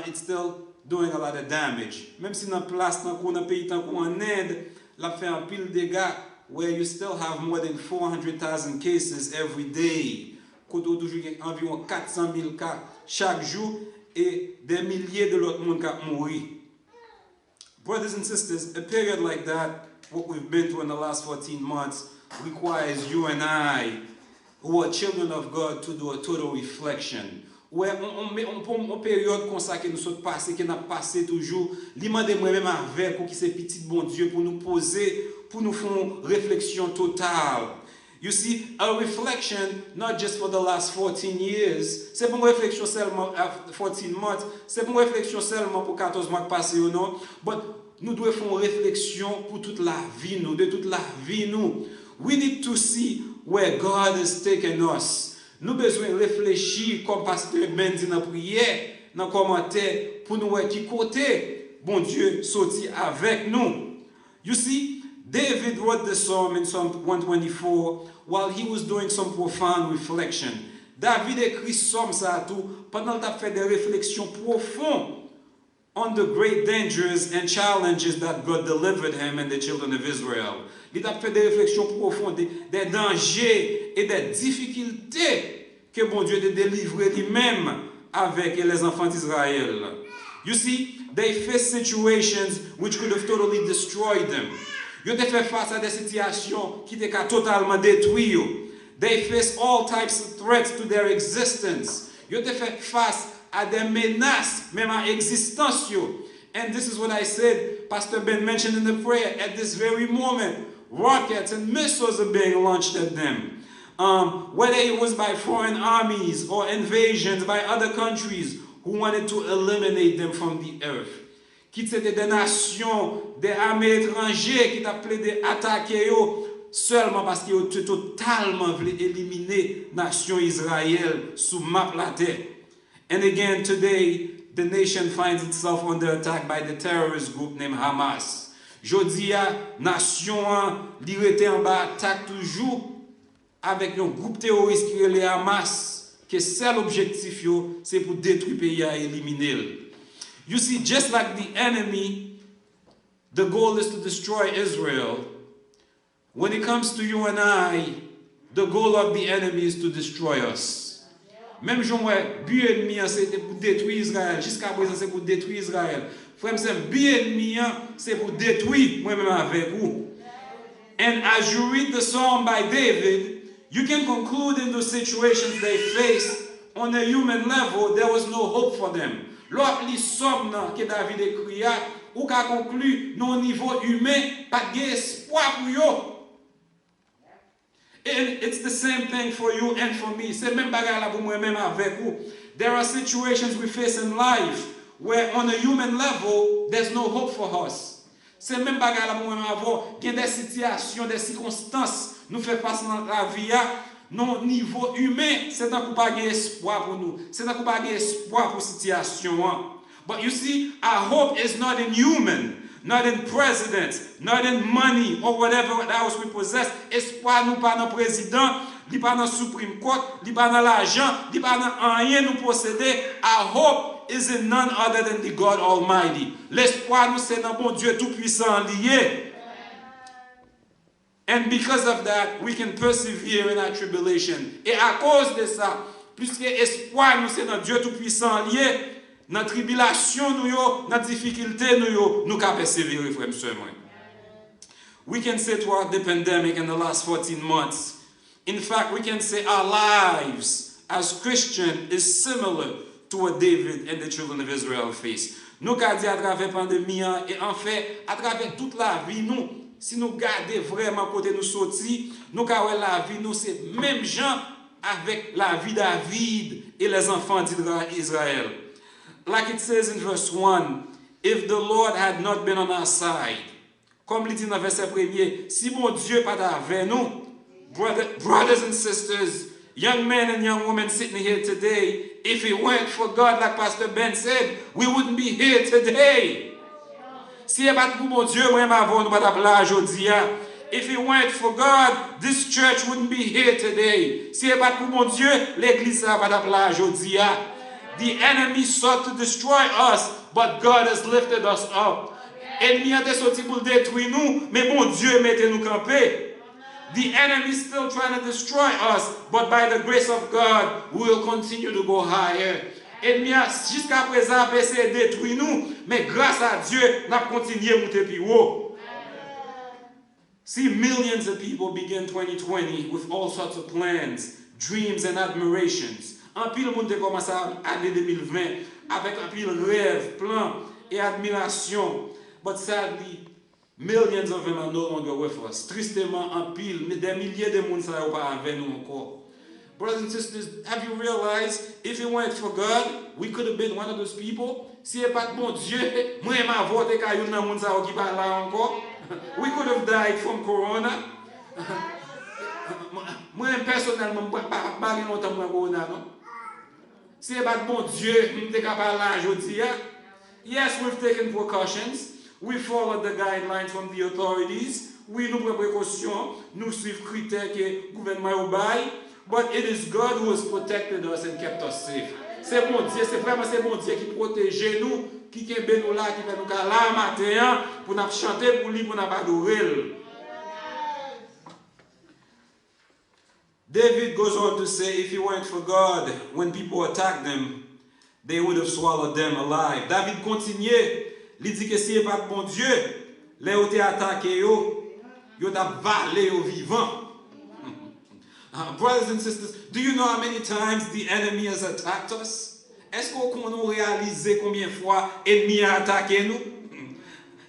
it's still doing a lot of damage. Même si dans place, dans un pays en Inde, la fait un pile de dégâts, where you still have more than 400,000 cases every day. Koto toujours environ 400,000 cas chaque jour et des milliers de l'autre monde qui mourir. Brothers and sisters, a period like that, what we've been through in the last 14 months, requires you and I, who are children of God, to do a total reflection. Ouais, on période comme ça que nous sommes passés, que nous avons passé toujours, l'imande moi-même avec, ou qui c'est petit bon Dieu, pour nous poser, pour nous faire une réflexion totale. You see, a reflection, not just for the last 14 years, c'est pas une réflexion seulement, 14 months, c'est pas une réflexion seulement pour 14 mois passés ou non, but nous devons faire une réflexion pour toute la vie, nous, de toute la vie, nous. We need to see where God has taken us. Nous avons besoin de réfléchir, comme Pasteur Ben dit dans la prière, dans le commentaire, pour nous voir qui côté, bon Dieu, sorti avec nous. You see, David wrote the psalm in Psalm 124 while he was doing some profound reflection. David écrit psalm ça tout pendant qu'il a fait des réflexions profondes on the great dangers and challenges that God delivered him and the children of Israel. Il a fait des réflexions profondes, des dangers et des difficultés que bon Dieu a délivré lui-même avec les enfants d'Israël. You see, they faced situations which could have totally destroyed them. Ils ont fait face à des situations qui étaient totalement détruites. They faced all types of threats to their existence. Ils ont fait face à des menaces, même à l'existence. And this is what I said, Pastor Ben mentioned in the prayer, at this very moment, rockets and missiles are being launched at them. Whether it was by foreign armies or invasions by other countries who wanted to eliminate them from the earth. Qui c'était des nations, des armées étrangères qui t'appelaient d'attaquer seulement parce qu'ils ont totalement voulu éliminer la nation Israël sous map la terre. And again, today, the nation finds itself under attack by the terrorist group named Hamas. Jodi a nation li rete en bas attaque toujours avec un groupe terroriste qui est le Hamas, que seul objectif yo c'est pour détruire pays et éliminer. You see, just like the enemy, the goal is to destroy Israel. When it comes to you and I, the goal of the enemy is to destroy us. Même Jean, but ennemi, c'est pour détruire Israël. Jusqu'à présent, c'est pour détruire Israël. Frère, c'est but ennemi, c'est pour détruire moi-même avec vous. And as you read the psalm by David, you can conclude in the situations they faced, on a human level, there was no hope for them. L'autre li somme que David écrit, ou qu'a conclu, non niveau humain, pas d'espoir pour yo. And it's the same thing for you and for me. C'est même bagarre là pour moi-même avec vous. There are situations we face in life where on a human level, there's no hope for us. C'est même bagarre là pour moi-même avec vous. Il y a des situations, des circonstances, nous fait face dans la vie, non niveau humain, c'est un coup pas d'espoir pour nous. C'est un coup pas d'espoir pour situation. But you see, our hope is not in human. Not in presidents, not in money or whatever else we possess. Espoir nous pas dans président, ni pas dans Supreme Court, ni pas dans l'argent, ni pas dans rien nous posséder. Our hope is in none other than the God Almighty. L'espoir nous c'est dans bon Dieu tout-puissant lié. And because of that, we can persevere in our tribulation. Et à cause de ça, puisque espoir nous c'est dans Dieu tout-puissant lié, dans la tribulation, dans la difficulté, nous pouvons persévérer, frère, monsieur. We can say throughout the pandemic in the last 14 months, in fact, we can say our lives as Christians is similar to what David and the children of Israel faced. Nous pouvons dire à travers la pandémie, et en fait, à travers toute la vie, nous, si nous gardons vraiment côté nous sortis, nous pouvons la vie, nous, c'est même gens avec la vie de David et les enfants d'Israël. Like it says in verse 1, if the Lord had not been on our side, comme il dit dans verset 1er, si mon Dieu pas avec nous, brothers and sisters, young men and young women sitting here today, if it weren't for God, like Pastor Ben said, we wouldn't be here today. Si ce n'est pas pour mon Dieu, moi, avant nous pas là aujourd'hui, If it weren't for God, this church wouldn't be here today. Si ce n'est pas pour mon Dieu, l'église va pas là aujourd'hui. The enemy sought to destroy us, but God has lifted us up. Ennemi a sorti pour détruire nous, mais bon Dieu mettez nous camper. The enemy is still trying to destroy us, but by the grace of God, we will continue to go higher. Ennemi jusqu'à présent a essayé de détruire nous, mais grâce à Dieu, nous avons continué à monter plus haut. See, millions of people begin 2020 with all sorts of plans, dreams and admirations. En pile le monde commence l'année 2020 avec un pile rêve, plan et admiration. But sadly, millions of them are no longer with us. Tristement, en pile, mais des milliers de monde sont pas avec nous encore. Brothers and sisters, have you realized if it weren't for God, we could have been one of those people? Si ce n'est pas de bon Dieu, moi et ma voix, qui parle là encore. We could have died from corona. Moi personnellement, je ne sais pas longtemps de corona, non? Si ce n'est pas de bon Dieu, je ne suis pas là aujourd'hui. Yes, we've taken precautions. We followed the guidelines from the authorities. Oui, nous prenons précautions. Nous suivons les critères que le gouvernement a baillé. But it is God who has protected us and kept us safe. C'est bon Dieu, c'est vraiment bon Dieu qui protège nous, qui est nous là, qui fait nous là matin pour nous chanter pour lui, pour nous adorer. David goes on to say, if it weren't for God, when people attacked them, they would have swallowed them alive. David continue, il dit que si ce n'est pas de bon Dieu, les ont été attaqués, ils ont avalé au vivant. Brothers and sisters, do you know how many times the enemy has attacked us? Est-ce qu'on réalise combien de fois l'ennemi a attaqué nous?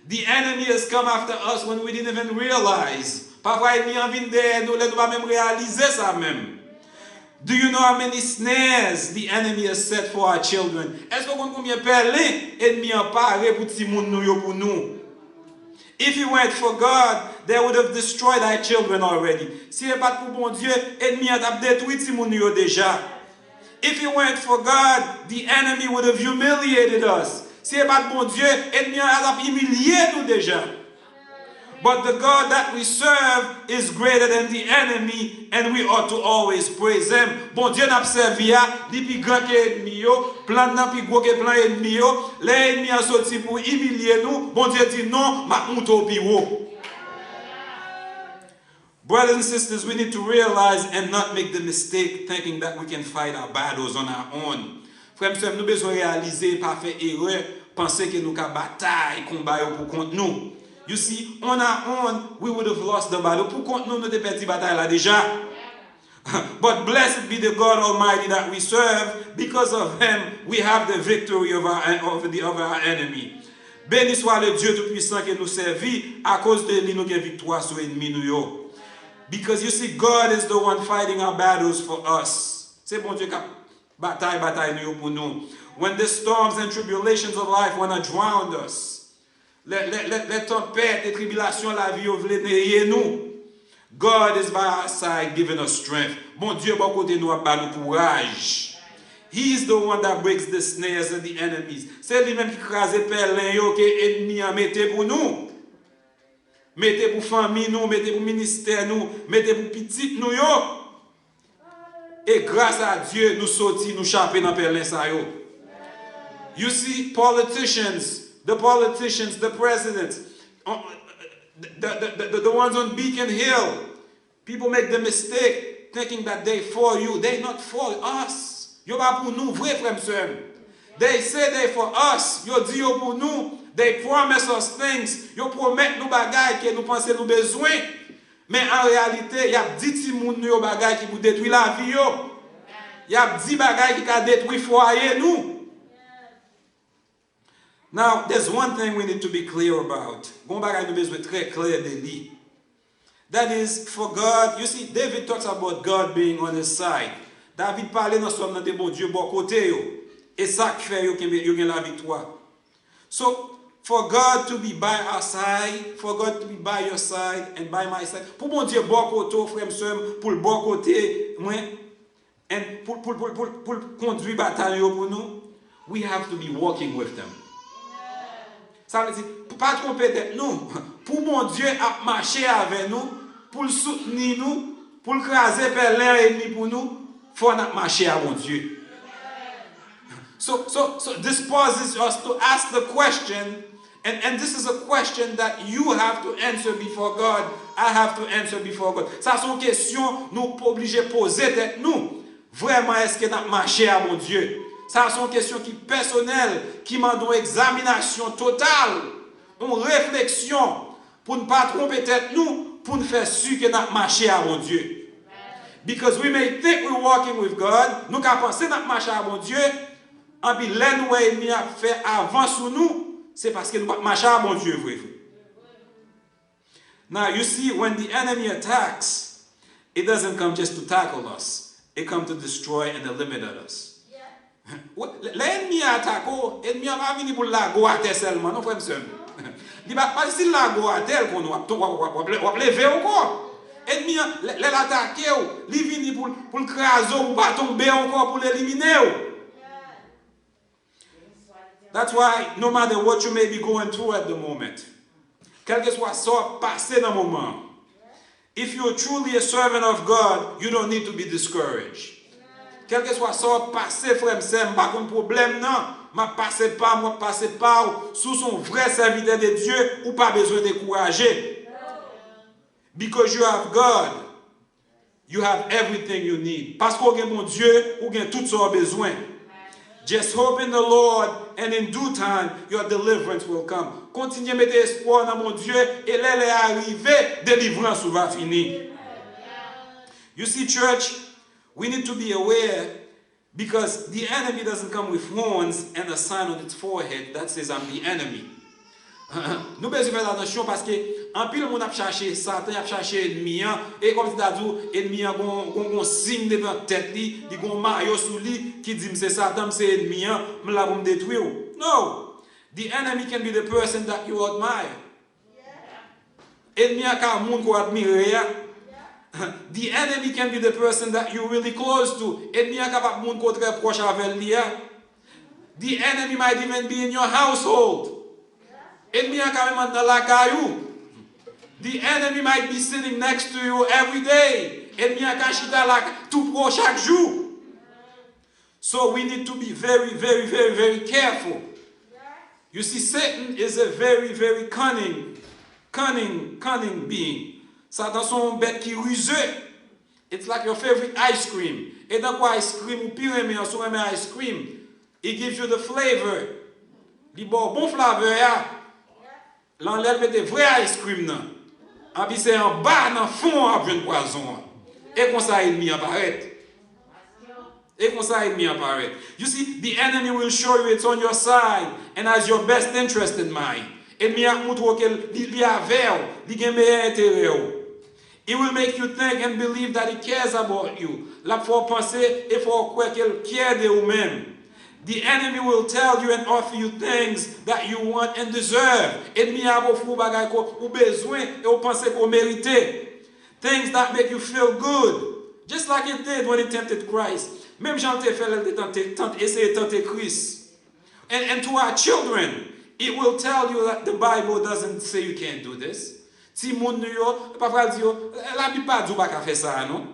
The enemy has come after us when we didn't even realize. Parfois, l'ennemi a venu derrière nous, nous pas même réaliser ça même. Do you know how many snares the enemy has set for our children? Est-ce qu'on compte combien de perles l'ennemi a paré pour petit monde nous pour nous? If it weren't for God, they would have destroyed our children already. Si ce n'est pas pour bon Dieu, l'ennemi a détruit petit monde déjà. If it weren't for God, the enemy would have humiliated us. Si ce n'est pas bon Dieu, l'ennemi a humilié nous déjà. But the God that we serve is greater than the enemy, and we ought to always praise him. Bon Dieu n'a servi à, li pi grand que ennemi yo, plan n'a pi gros que plan ennemi yo, l'ennemi a sorti pour humilier nous, bon Dieu dit non, ma monte au pi haut. Brothers and sisters, we need to realize and not make the mistake thinking that we can fight our battles on our own. Frères et sœurs, nous besoin réaliser, pas faire erreur, penser que nous avons bataille, combat pour contre nous. You see, on our own, we would have lost the battle. Pour contre nous, nous avons perdu la bataille là déjà. But blessed be the God Almighty that we serve. Because of him, we have the victory over our enemy. Béni soit le Dieu Tout-Puissant que nous servons. À cause de lui, nous avons victoire sur l'ennemi nous. Because you see, God is the one fighting our battles for us. C'est bon Dieu qui bataille nous pour nous. When the storms and tribulations of life want to drown us, les tempêtes et tribulations de la vie veulent néer nous, God is by our side giving us strength. Bon Dieu, bon côté nous a donné courage. He is the one that breaks the snares of the enemies. C'est lui-même qui crase perlin yo que l'ennemi a mettez pour nous. Mettez pour famille nous, mettez pour ministère nous, mettez pour petit nous yo. Et grâce à Dieu, nous sortis, nous chapé dans perlin ça yo. You see, the politicians, the presidents, the ones on Beacon Hill, people make the mistake thinking that they for you. They not for us. Yo pas pour nous, vrai frère monsieur. They say they for us. Yo dit yo pour nous. They promise us things. Yo promettent nous bagaille que nous pensons nous besoin. Mais en réalité, y a dit ti moun yo bagaille qui pour détruire la vie yo. Y a dit bagaille qui a détruit foyer nous. Now, there's one thing we need to be clear about. That is, for God, you see, David talks about God being on his side. David parle dans son nom de bon Dieu bon côté yo. Et ça qui fait yo gen la victoire. So, for God to be by our side, for God to be by your side and by my side, pour bon Dieu bon côté, frère m'seur, pour le bon côté, moi, and pour conduire bataille pour nous, we have to be walking with them. Ça veut dire, pour pas tromper tête nous, pour mon Dieu a marché avec nous, pour le soutenir nous, pour le craser par l'air ennemi pour nous, il faut marcher avec mon Dieu. So this pauses us to ask the question, and this is a question that you have to answer before God. I have to answer before God. Ça, c'est une question nous pas obligés de poser tête nous. Vraiment, est-ce que nous marché à mon Dieu? Ça, c'est une question qui est personnelle, qui demande une examination totale, une réflexion pour ne pas tromper tête nous, pour nous faire sûr que nous marché à mon Dieu. Because we may think we're walking with God, nous avons pensé que nous marché à mon Dieu. En puis, l'ennemi ennemi a fait avant sur nous, c'est parce que nous marchons à mon Dieu, vrai. Now, you see, when the enemy attacks, it doesn't come just to tackle us. It comes to destroy and eliminate us. L'ennemi attaque, l'ennemi a pas venu pour la go à terre seulement, non, frère, monsieur. Il va pas si la go à terre qu'on va lever encore. L'ennemi, l'attaque, il vient pour le craser ou pas tomber encore pour l'éliminer. That's why no matter what you may be going through at the moment, quel que soit ça passé dans le moment, if you're truly a servant of God, you don't need to be discouraged. Quel que soit ça passé, frère, c'est pas un problème, non. Moi, passez pas, sous son vrai serviteur de Dieu, ou pas besoin de décourager. Because you have God, you have everything you need. Parce qu'on a mon Dieu, ou a tout ce besoin. Just hope in the Lord, and in due time, your deliverance will come. Continuez à mettre espoir dans mon Dieu, et là, elle est arrivée, délivrance va finir. You see, church, we need to be aware, because the enemy doesn't come with horns and a sign on its forehead that says, I'm the enemy. Nous devons faire attention parce que en pile monde a cherché Satan, a cherché ennemi et comme tu as dit ennemi a un signe devant tête li, il gon maillot sous lui qui dit c'est Satan, c'est ennemi, me la pour me détruire. No. The enemy can be the person that you admire. Ennemi a ka monde ko admire. The enemy can be the person that you're really close to. Ennemi a capable monde ko très proche avec lui. The enemy might even be in your household. Ennemi a carrément dans la caillou. The enemy might be sitting next to you every day. Ennemi a kachita la tout proche chaque jour. So we need to be very, very, very, very careful. You see, Satan is a very, very cunning being. Satan son bête qui rusé. It's like your favorite ice cream. Et dans quoi ice cream ou pire mais en soi même ice cream, it gives you the flavor. Il bon flavor ya. L'enlève met des vrais ice cream nan. En puis c'est en bas dans fond avec une poison. Et comme ça ennemi apparaît. You see, the enemy will show you it's on your side and has your best interest in mind. Ennemi a montré qu'il y a vers, il a meilleur intérêt. It will make you think and believe that he cares about you. La faut penser et faut croire qu'il care de vous-même. The enemy will tell you and offer you things that you want and deserve. Ennemi a offert bagay ko ou besoin et ou pense qu'on mérite. Things that make you feel good. Just like it did when it tempted Christ. Même Jean te fait essayer de tenter Christ. And to our children, it will tell you that the Bible doesn't say you can't do this. Si moun nou yo, papa dit yo, la Bible pas dit pas faire ça non.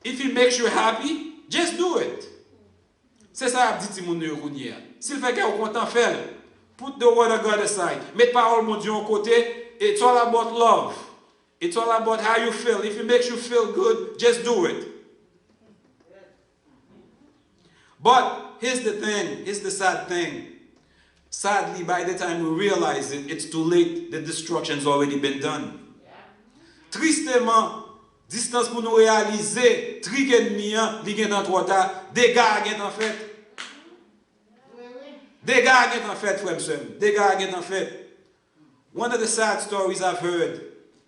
If it makes you happy, just do it. C'est ça dit moun nou yo kounye. S'il fait qu'au content faire, put the word of God aside. Mets parole mon Dieu en côté. It's all about love. It's all about how you feel. If it makes you feel good, just do it. But here's the thing, here's the sad thing. Sadly, by the time we realize it, it's too late. The destruction's already been done. Tristement, distance pour nous réaliser, trick ennemi, li gen dans trop tard, dégâts gen en fait. Dégâts gen en fait, frère monsieur. Dégâts gen en fait. One of the sad stories I've heard,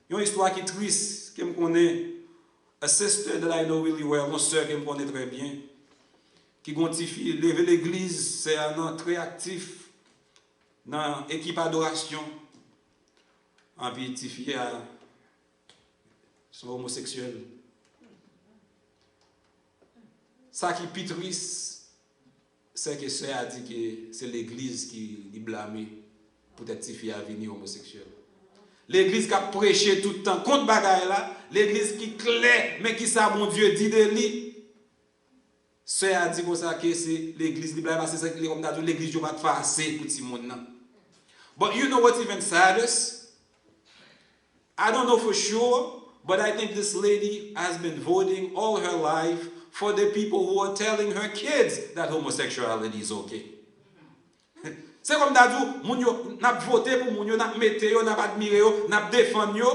une histoire qui est triste, que je connais, a sister that I know really well, une sœur que je connais très bien, qui continue lever l'église, c'est un an très actif dans l'équipe adoration, en puis à son homosexuel. Ça qui est triste, c'est que sœur a dit que c'est l'église qui est blâmée pour être fille à venir homosexuelle. L'église qui a prêché tout le temps contre bagaille là, l'église qui claire mais qui ça bon Dieu dit de lui. Sœur a dit comme ça que c'est l'église qui blâme parce que c'est comme ça l'église va te faire assez pour tout le monde. But you know what's even saddest? I don't know for sure, but I think this lady has been voting all her life for the people who are telling her kids that homosexuality is okay. C'est comme d'adou, moun yo n'a voté pour moun yo, n'a mette yo, n'a admiré yo, n'a défendre yo.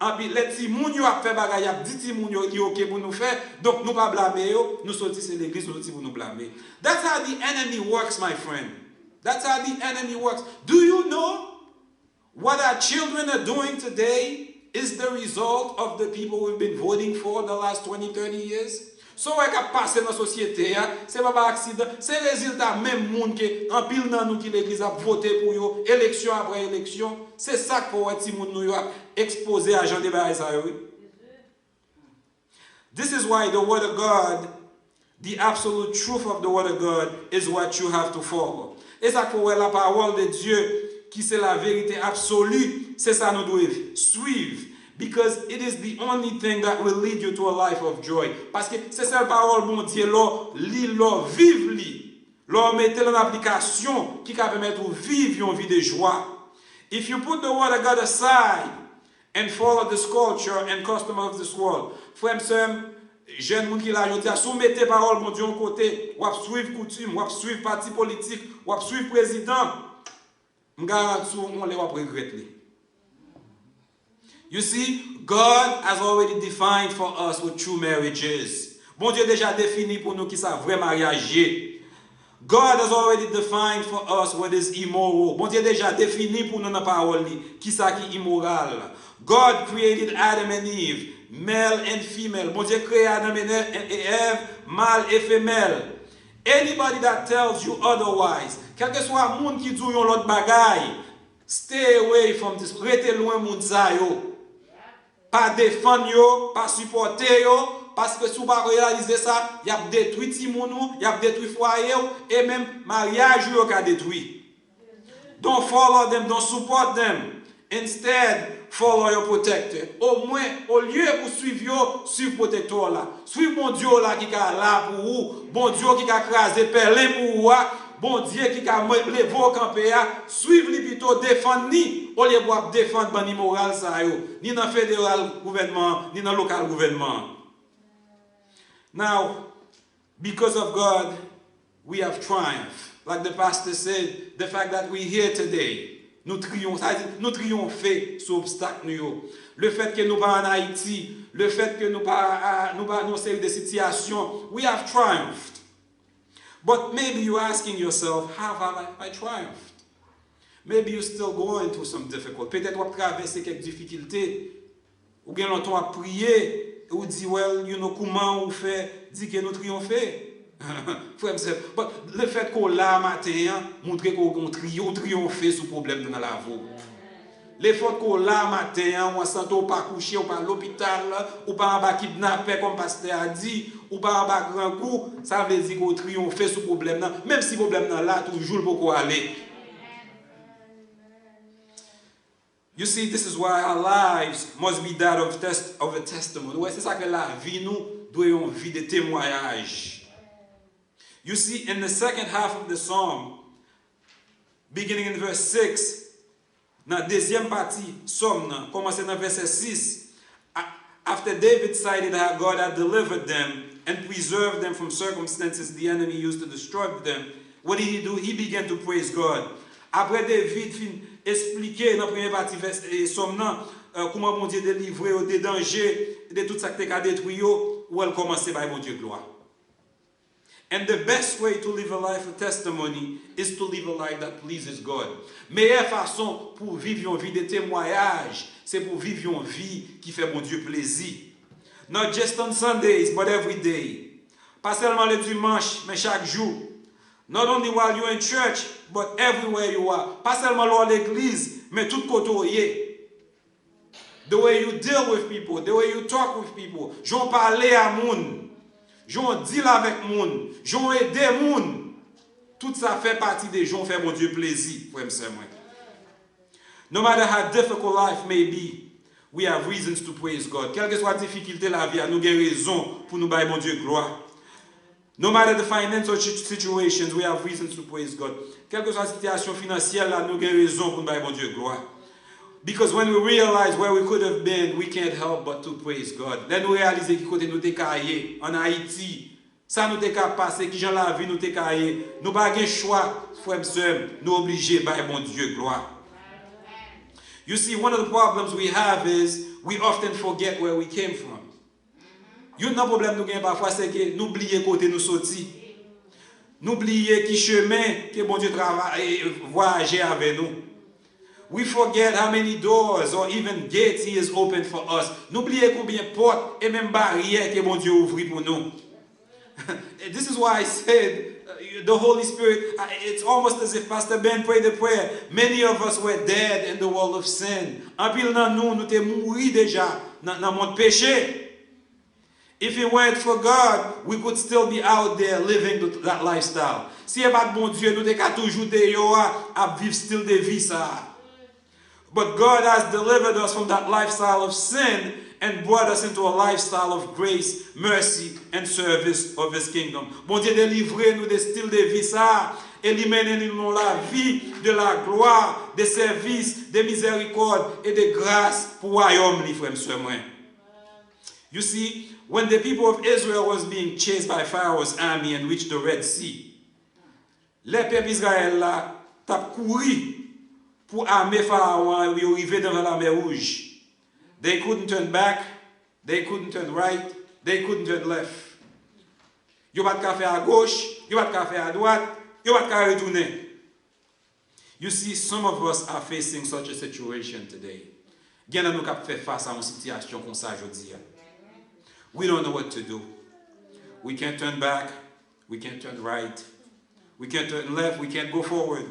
En puis les ti moun yo a fait bagay, a dit ti moun yo qui OK pour nous faire, donc nous pas blâmer yo, nous sorti c'est l'église, nous sorti pour nous blâmer. That's how the enemy works, my friend. That's how the enemy works. Do you know what our children are doing today is the result of the people we've been voting for the last 20, 30 years? So what qui passe dans la société, c'est pas accident, c'est le résultat même monde que en pile dans nous qui l'église a voté pour yo, élection après élection, c'est ça que pour ti monde nous a exposé à Jean débat ça yo. This is why the word of God, the absolute truth of the word of God is what you have to follow. Et ça pour la parole de Dieu qui c'est la vérité absolue, c'est ça nous devons suivre. Because it is the only thing that will lead you to a life of joy. Parce que c'est cette parole, bon Dieu, là, li, là, vive li. Là, mettez en application qui va permettre de vivre une vie de joie. If you put the word of God aside and follow this culture and custom of this world, frère, sœur, jeune monde qui l'a dit, soumettez parole, bon Dieu, en côté, ou suivre coutume, ou suivre parti politique, ou suivre président, je garantis, on les va regretter. You see, God has already defined for us what true marriage is. Bon Dieu déjà défini pour nous qui ça vrai mariage. God has already defined for us what is immoral. Bon Dieu déjà défini pour nous dans parole qui ça qui immoral. God created Adam and Eve, male and female. Bon Dieu créé Adam et Ève, mâle et femelle. Anybody that tells you otherwise, quel que soit le monde qui dit yon l'autre bagaille, stay away from this. Rete loin moun sa yo. Pas défendre yo, pas supporter yo, parce que si vous pas réaliser ça, y a détruit ti moun, y a détruit foyer et même mariage yo ka détruit. Don't follow them, don't support them. Instead, follow your protector. Au moins, au lieu pour suivre yo, suivre protecteur là. Suivre bon Dieu là qui ka là pour vous, bon Dieu qui ka craser perlin pour vous. Bon Dieu qui a levé au campé, suivre les plutôt défendre ni au lieu de défendre ban immoral ça yo, ni dans fédéral gouvernement, ni dans local gouvernement. Now, because of God, we have triumph. Like the pastor said, the fact that we're here today, nous triomphons sur obstacle nous. Le fait que nous pas en Haïti, le fait que nous pas dans série de situations, we have triumphed. But maybe you're asking yourself, how have I triumphed? Maybe you're still going through some difficulty. Peut-être vous traversez quelques difficultés. Ou bien longtemps à prier. Ou dit, well, you know, comment on fait, dit que nous triomphons. But le fait qu'on l'a matin, montre qu'on triomphe sur le problème dans la vie. Le fait qu'on l'a matin, on sent ou pas couché, ou pas à l'hôpital, ou pas en bas kidnappé, comme le pasteur a dit, ou pas en bas grand coup, ça veut dire qu'on triomphe sur le problème. Même si le problème est là, toujours beaucoup aller. You see, this is why our lives must be that of a testimony. Ouais, c'est ça que la vie nous doit être une vie de témoignage. You see, in the second half of the psalm, beginning in verse 6, dans la deuxième partie, psalm, commencé dans verset 6, after David cited how God had delivered them and preserved them from circumstances the enemy used to destroy them, what did he do? He began to praise God. Après David fin expliquer dans la première partie psalm comment mon Dieu délivré des dangers, de tout ça qui a détruit, où elle commençait par mon Dieu gloire. And the best way to live a life of testimony is to live a life that pleases God. Meilleure façon pour vivre une vie de témoignage, c'est pour vivre une vie qui fait mon Dieu plaisir. Not just on Sundays, but every day. Pas seulement le dimanche, mais chaque jour. Not only while you're in church, but everywhere you are. Pas seulement à l'église, mais tout côté où y est. The way you deal with people, the way you talk with people. J'en parle à moun. J'en dis avec moun. J'en aide moun. Tout ça fait partie des gens fait mon Dieu plaisir, frère et sœur. No matter how difficult life may be, we have reasons to praise God. Quelle que soit la difficulté de la vie, nous avons raison pour nous bailler mon Dieu gloire. No matter the financial situations, we have reasons to praise God. Quelle que soit la situation financière, là, nous avons raison pour nous bailler mon Dieu gloire. Because when we realize where we could have been, we can't help but to praise God. Là, nous réalisons qui côté nous t'écaillé en Haïti. Ça nous t'est passé, qui j'en la vie nous t'écaillé. Nous pas de choix, frère et sœur, nous obligés bailler mon Dieu gloire. You see, one of the problems we have is we often forget where we came from. Un problème nous avons parfois, c'est que nous oublions côté nous sortis. Nous oublions qui chemin que bon Dieu travaille voyager avec nous. We forget how many doors or even gates He has opened for us. Nous oublions combien de portes et même barrières que bon Dieu ouvrit pour nous. This is why I said the Holy Spirit, it's almost as if Pastor Ben prayed the prayer. Many of us were dead in the world of sin. En pile dans nous t'es mouri déjà dans le monde péché. If it weren't for God, we could still be out there living that lifestyle. Si et pas bon Dieu, nous t'es toujours des yo à vivre still des vies ça. But God has delivered us from that lifestyle of sin and brought us into a lifestyle of grace, mercy, and service of His kingdom. Bon Dieu délivré nous des styles de vie ça, et lui mène nous dans la vie de la gloire, des services, des miséricordes et de grâce pour royaume, les frères et sœurs. You see, when the people of Israel was being chased by Pharaoh's army and reached the Red Sea, les peuples d'Israël là t'a couru pour armer Pharaon et arriver devant la mer Rouge. They couldn't turn back, they couldn't turn right, they couldn't turn left. Yo pas de faire à gauche, yo pas de faire à droite, yo pas de retourner. You see, some of us are facing such a situation today. Gen nous cap faire face à une situation comme ça aujourd'hui. We don't know what to do. We can't turn back, we can't turn right, we can't turn left, we can't go forward.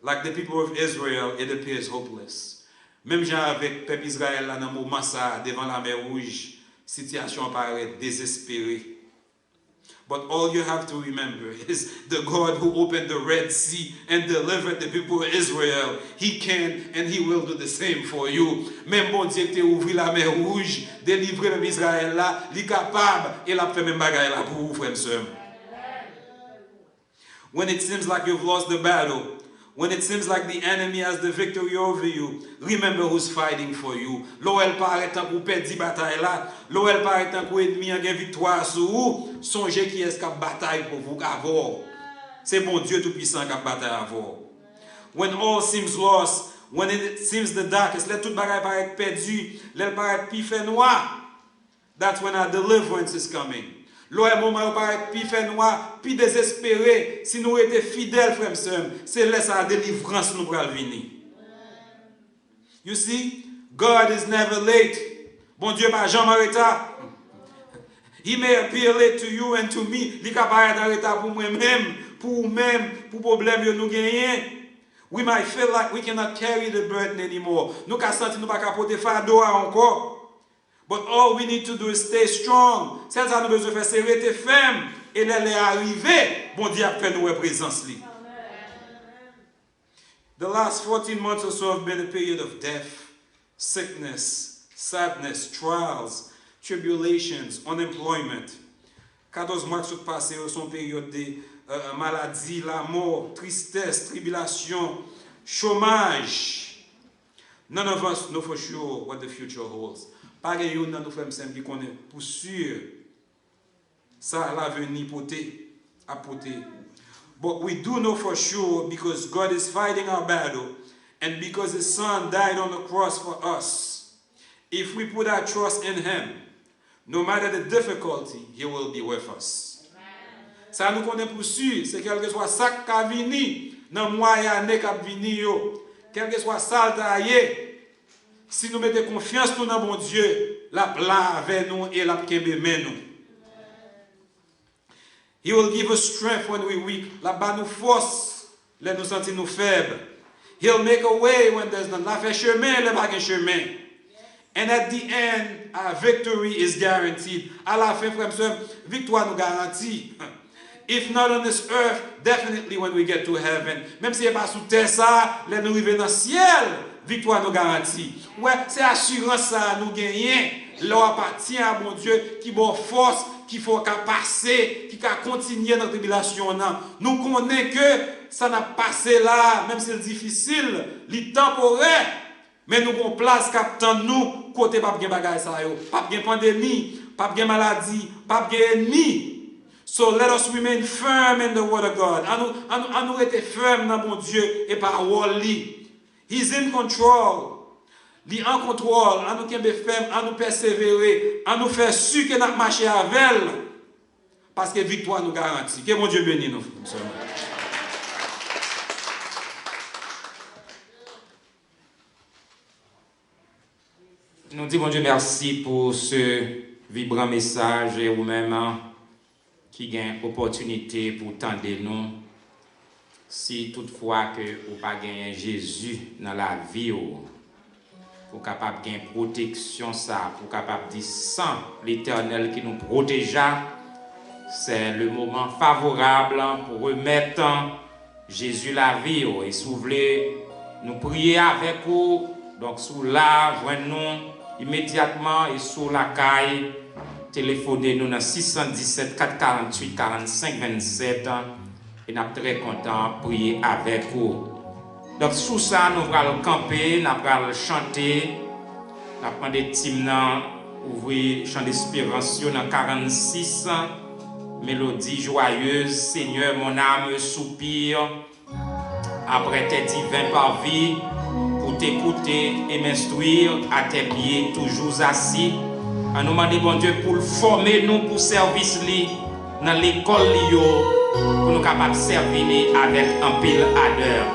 Like the people of Israel, it appears hopeless. Même gens avec peuple Israël là dans moment ça devant la mer Rouge, situation paraît désespérée. But all you have to remember is the God who opened the Red Sea and delivered the people of Israel. He can and He will do the same for you. Même bon Dieu qui ouvert la mer Rouge, délivré le peuple Israël là, il est capable et l'a fait même bagaille là pour vous frères et sœurs. When it seems like you've lost the battle, when it seems like the enemy has the victory over you, remember who's fighting for you. L'OL paraît tant qu'on perd 10 batailles là, l'OL paraît tant qu'on ennemi a une victoire sur vous, songez qui est-ce qui a bataille pour vous avoir. C'est bon Dieu tout-puissant qui a bataille à vous. When all seems lost, when it seems the darkest, let tout bagaille paraît perdu, let paraît plus fait noir, that's when our deliverance is coming. L'autre moment où paraît plus fait noir, plus désespéré, si nous étions fidèles, frères et sœurs, c'est là sa délivrance nous va venir. You see, God is never late. Bon Dieu pas jamais en retard. He may appear late to you and to me. Il peut paraître en retard pour moi-même, pour vous-même, pour problème que nous gagnons. We might feel like we cannot carry the burden anymore. Nous ka senti nous pas capoter fardeau encore. But all we need to do is stay strong. C'est ça nous besoin faire, c'est rester ferme et les arriver. Bon Dieu a fait nous présence li. The last 14 months or so have been a period of death, sickness, sadness, trials, tribulations, unemployment. 14 mois qui sont passés sont période de maladie, la mort, tristesse, tribulation, chômage. None of us know for sure what the future holds. Pas que nous nous faisons qui connaît pour sûr ça l'avenir à porter. But we do know for sure because God is fighting our battle and because His Son died on the cross for us. If we put our trust in Him, no matter the difficulty, He will be with us. Ça nous connaît pour sûr, c'est quel que soit ça qui a venu dans moyen année qui a venu quel que soit ça qui si nous mettons confiance dans bon Dieu, la plan avec nous et la kembe nous. He will give us strength when we weak. La ba nous force, let nous sentir nous faibles. He'll make a way when there's none. La fait chemin, le pas chemin. And at the end, our victory is guaranteed. À la fin, frère, victoire nous garantit. If not on this earth, definitely when we get to heaven. Même si ce n'est pas sous terre, ça, là nous arrivons dans le ciel, victoire nous garantit. Ouais, c'est assurance ça nous gagnons. Là, appartient à mon Dieu qui a force, qui faut qu'à passer, qui a continuer notre tribulation. Nous connaissons que ça n'a passé là, même si c'est difficile, c'est temporaire. Mais nous avons place captant nous, côté pas de bagaille ça yo, pas de pandémie, pas de maladie, pas d'ennemi. So let us remain firm in the word of God. À nous rester ferme dans mon Dieu et parole li. He's in control. Il est en contrôle. À nous kembe ferme, à nous persévérer, à nous faire sûr que nous marcher avec elle. Parce que victoire nous garantit. Que mon Dieu bénisse nous. Nous disons, mon Dieu, merci pour ce vibrant message et vous-même qui gagne opportunité pour tendre nous. Si toutefois que vous pas gagné Jésus dans la vie, pour capable gagner protection ça, pour capable dire sans l'Éternel qui nous protégea, c'est le moment favorable pour remettre Jésus la vie. Et si vous voulez nous prier avec vous, donc sous là, joignez-nous immédiatement et sous la caille, téléphonez-nous dans 617 448 45 27 et nous sommes très contents de prier avec vous. Donc sous ça, nous allons camper, nous allons chanter, nous allons prendre des hymnes, ouvrir chant d'espérance dans 46, mélodie joyeuse, Seigneur mon âme soupire, après tes divins parvis, pour t'écouter et m'instruire à tes pieds, toujours assis. À nous demander, bon Dieu, pour former nous pour service dans l'école, pour nous capables de servir avec un pile ardeur.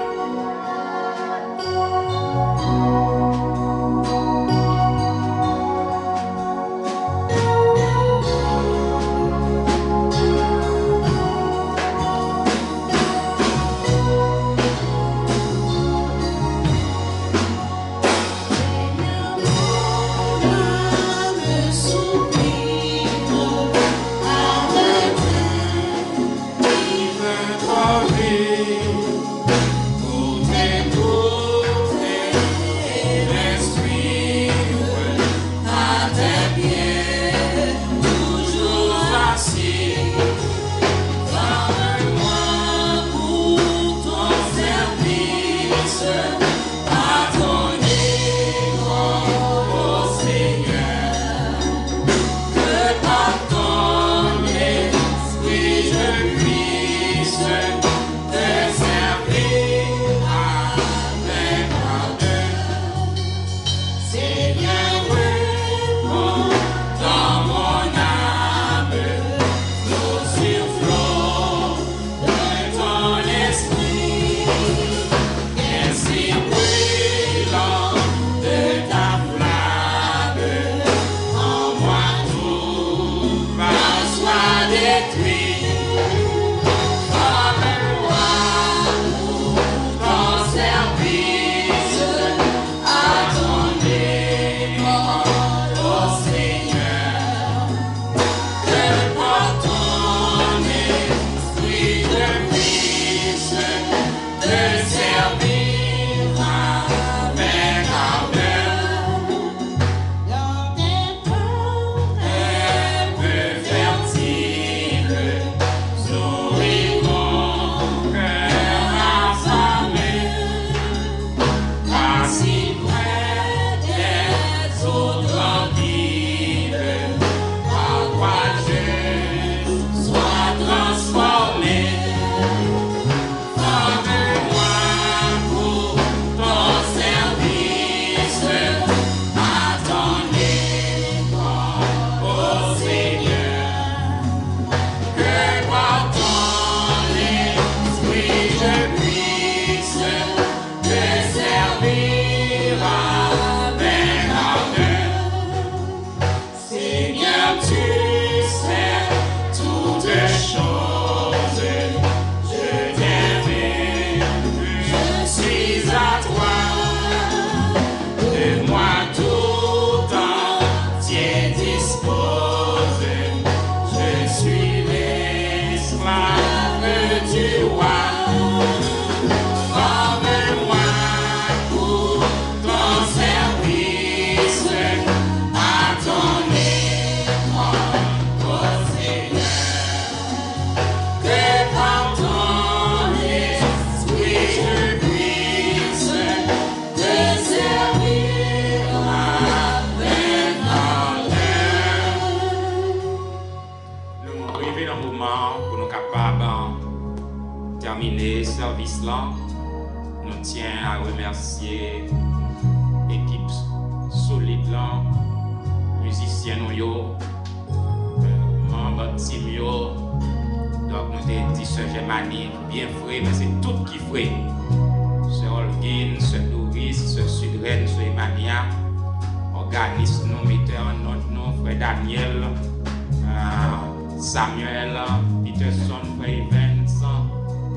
arrivé dans le moment pour nous capables de terminer ce service là. Nous tiens à remercier l'équipe solide là, musiciens nous, membres de team yo. Donc nous avons dit ce Germanie bien frais, mais c'est tout qui frais. Ce Holguin, ce Doris, ce Sudren, ce Emania, organisme nous mettez en notre nom, frère Daniel, Samuel, Peterson, frère Evans.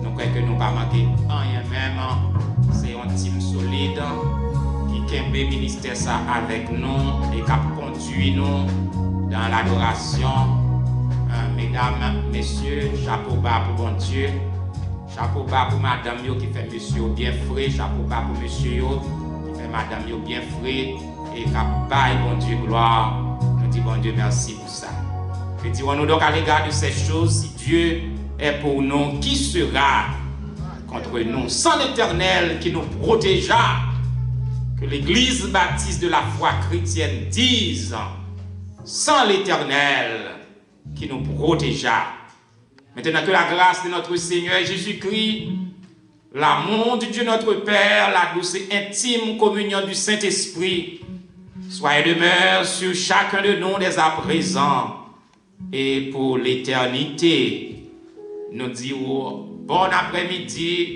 Nous croyons que nous ne pas manquer rien même. C'est un team solide qui a un ministère ça avec nous et qui a conduit nous dans l'adoration. Mesdames, messieurs, chapeau bas pour bon Dieu. Chapeau bas pour madame yo qui fait monsieur bien frais. Chapeau bas pour monsieur yo qui fait madame yo bien frais. Et qui baille bon Dieu gloire. Nous disons bon Dieu merci pour ça. Retirons-nous donc à l'égard de ces choses. Si Dieu est pour nous, qui sera contre nous? Sans l'Éternel qui nous protégera. Que l'Église baptiste de la foi chrétienne dise, sans l'Éternel qui nous protégera. Maintenant que la grâce de notre Seigneur Jésus-Christ, l'amour de Dieu notre Père, la douce et intime communion du Saint-Esprit, soit et demeure sur chacun de nous dès à présent et pour l'éternité. Nous disons bon après-midi,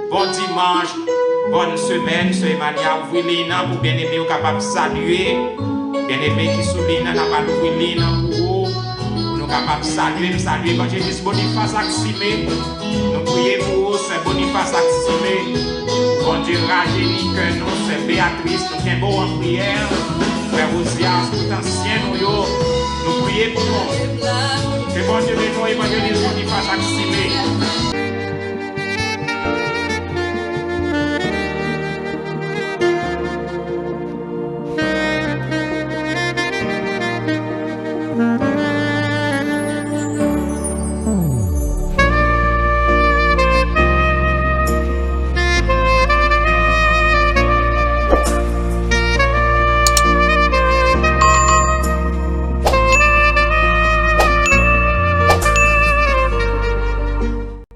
bon dimanche, bonne semaine, ce Emmanuel Ouvrillina pour bien-aimés capable de saluer, bien-aimés qui soulignent n'a pas l'Ouvrillina pour vous. Capable de saluer, nous saluer évangéliste Boniface Aximé. Nous prions pour vous, c'est Boniface Aximé. Bon Dieu, rajeunit que nous, c'est Béatrice, nous sommes beaux en prière. Frère Osias, tout ancien, nous prions pour nous. Que bon Dieu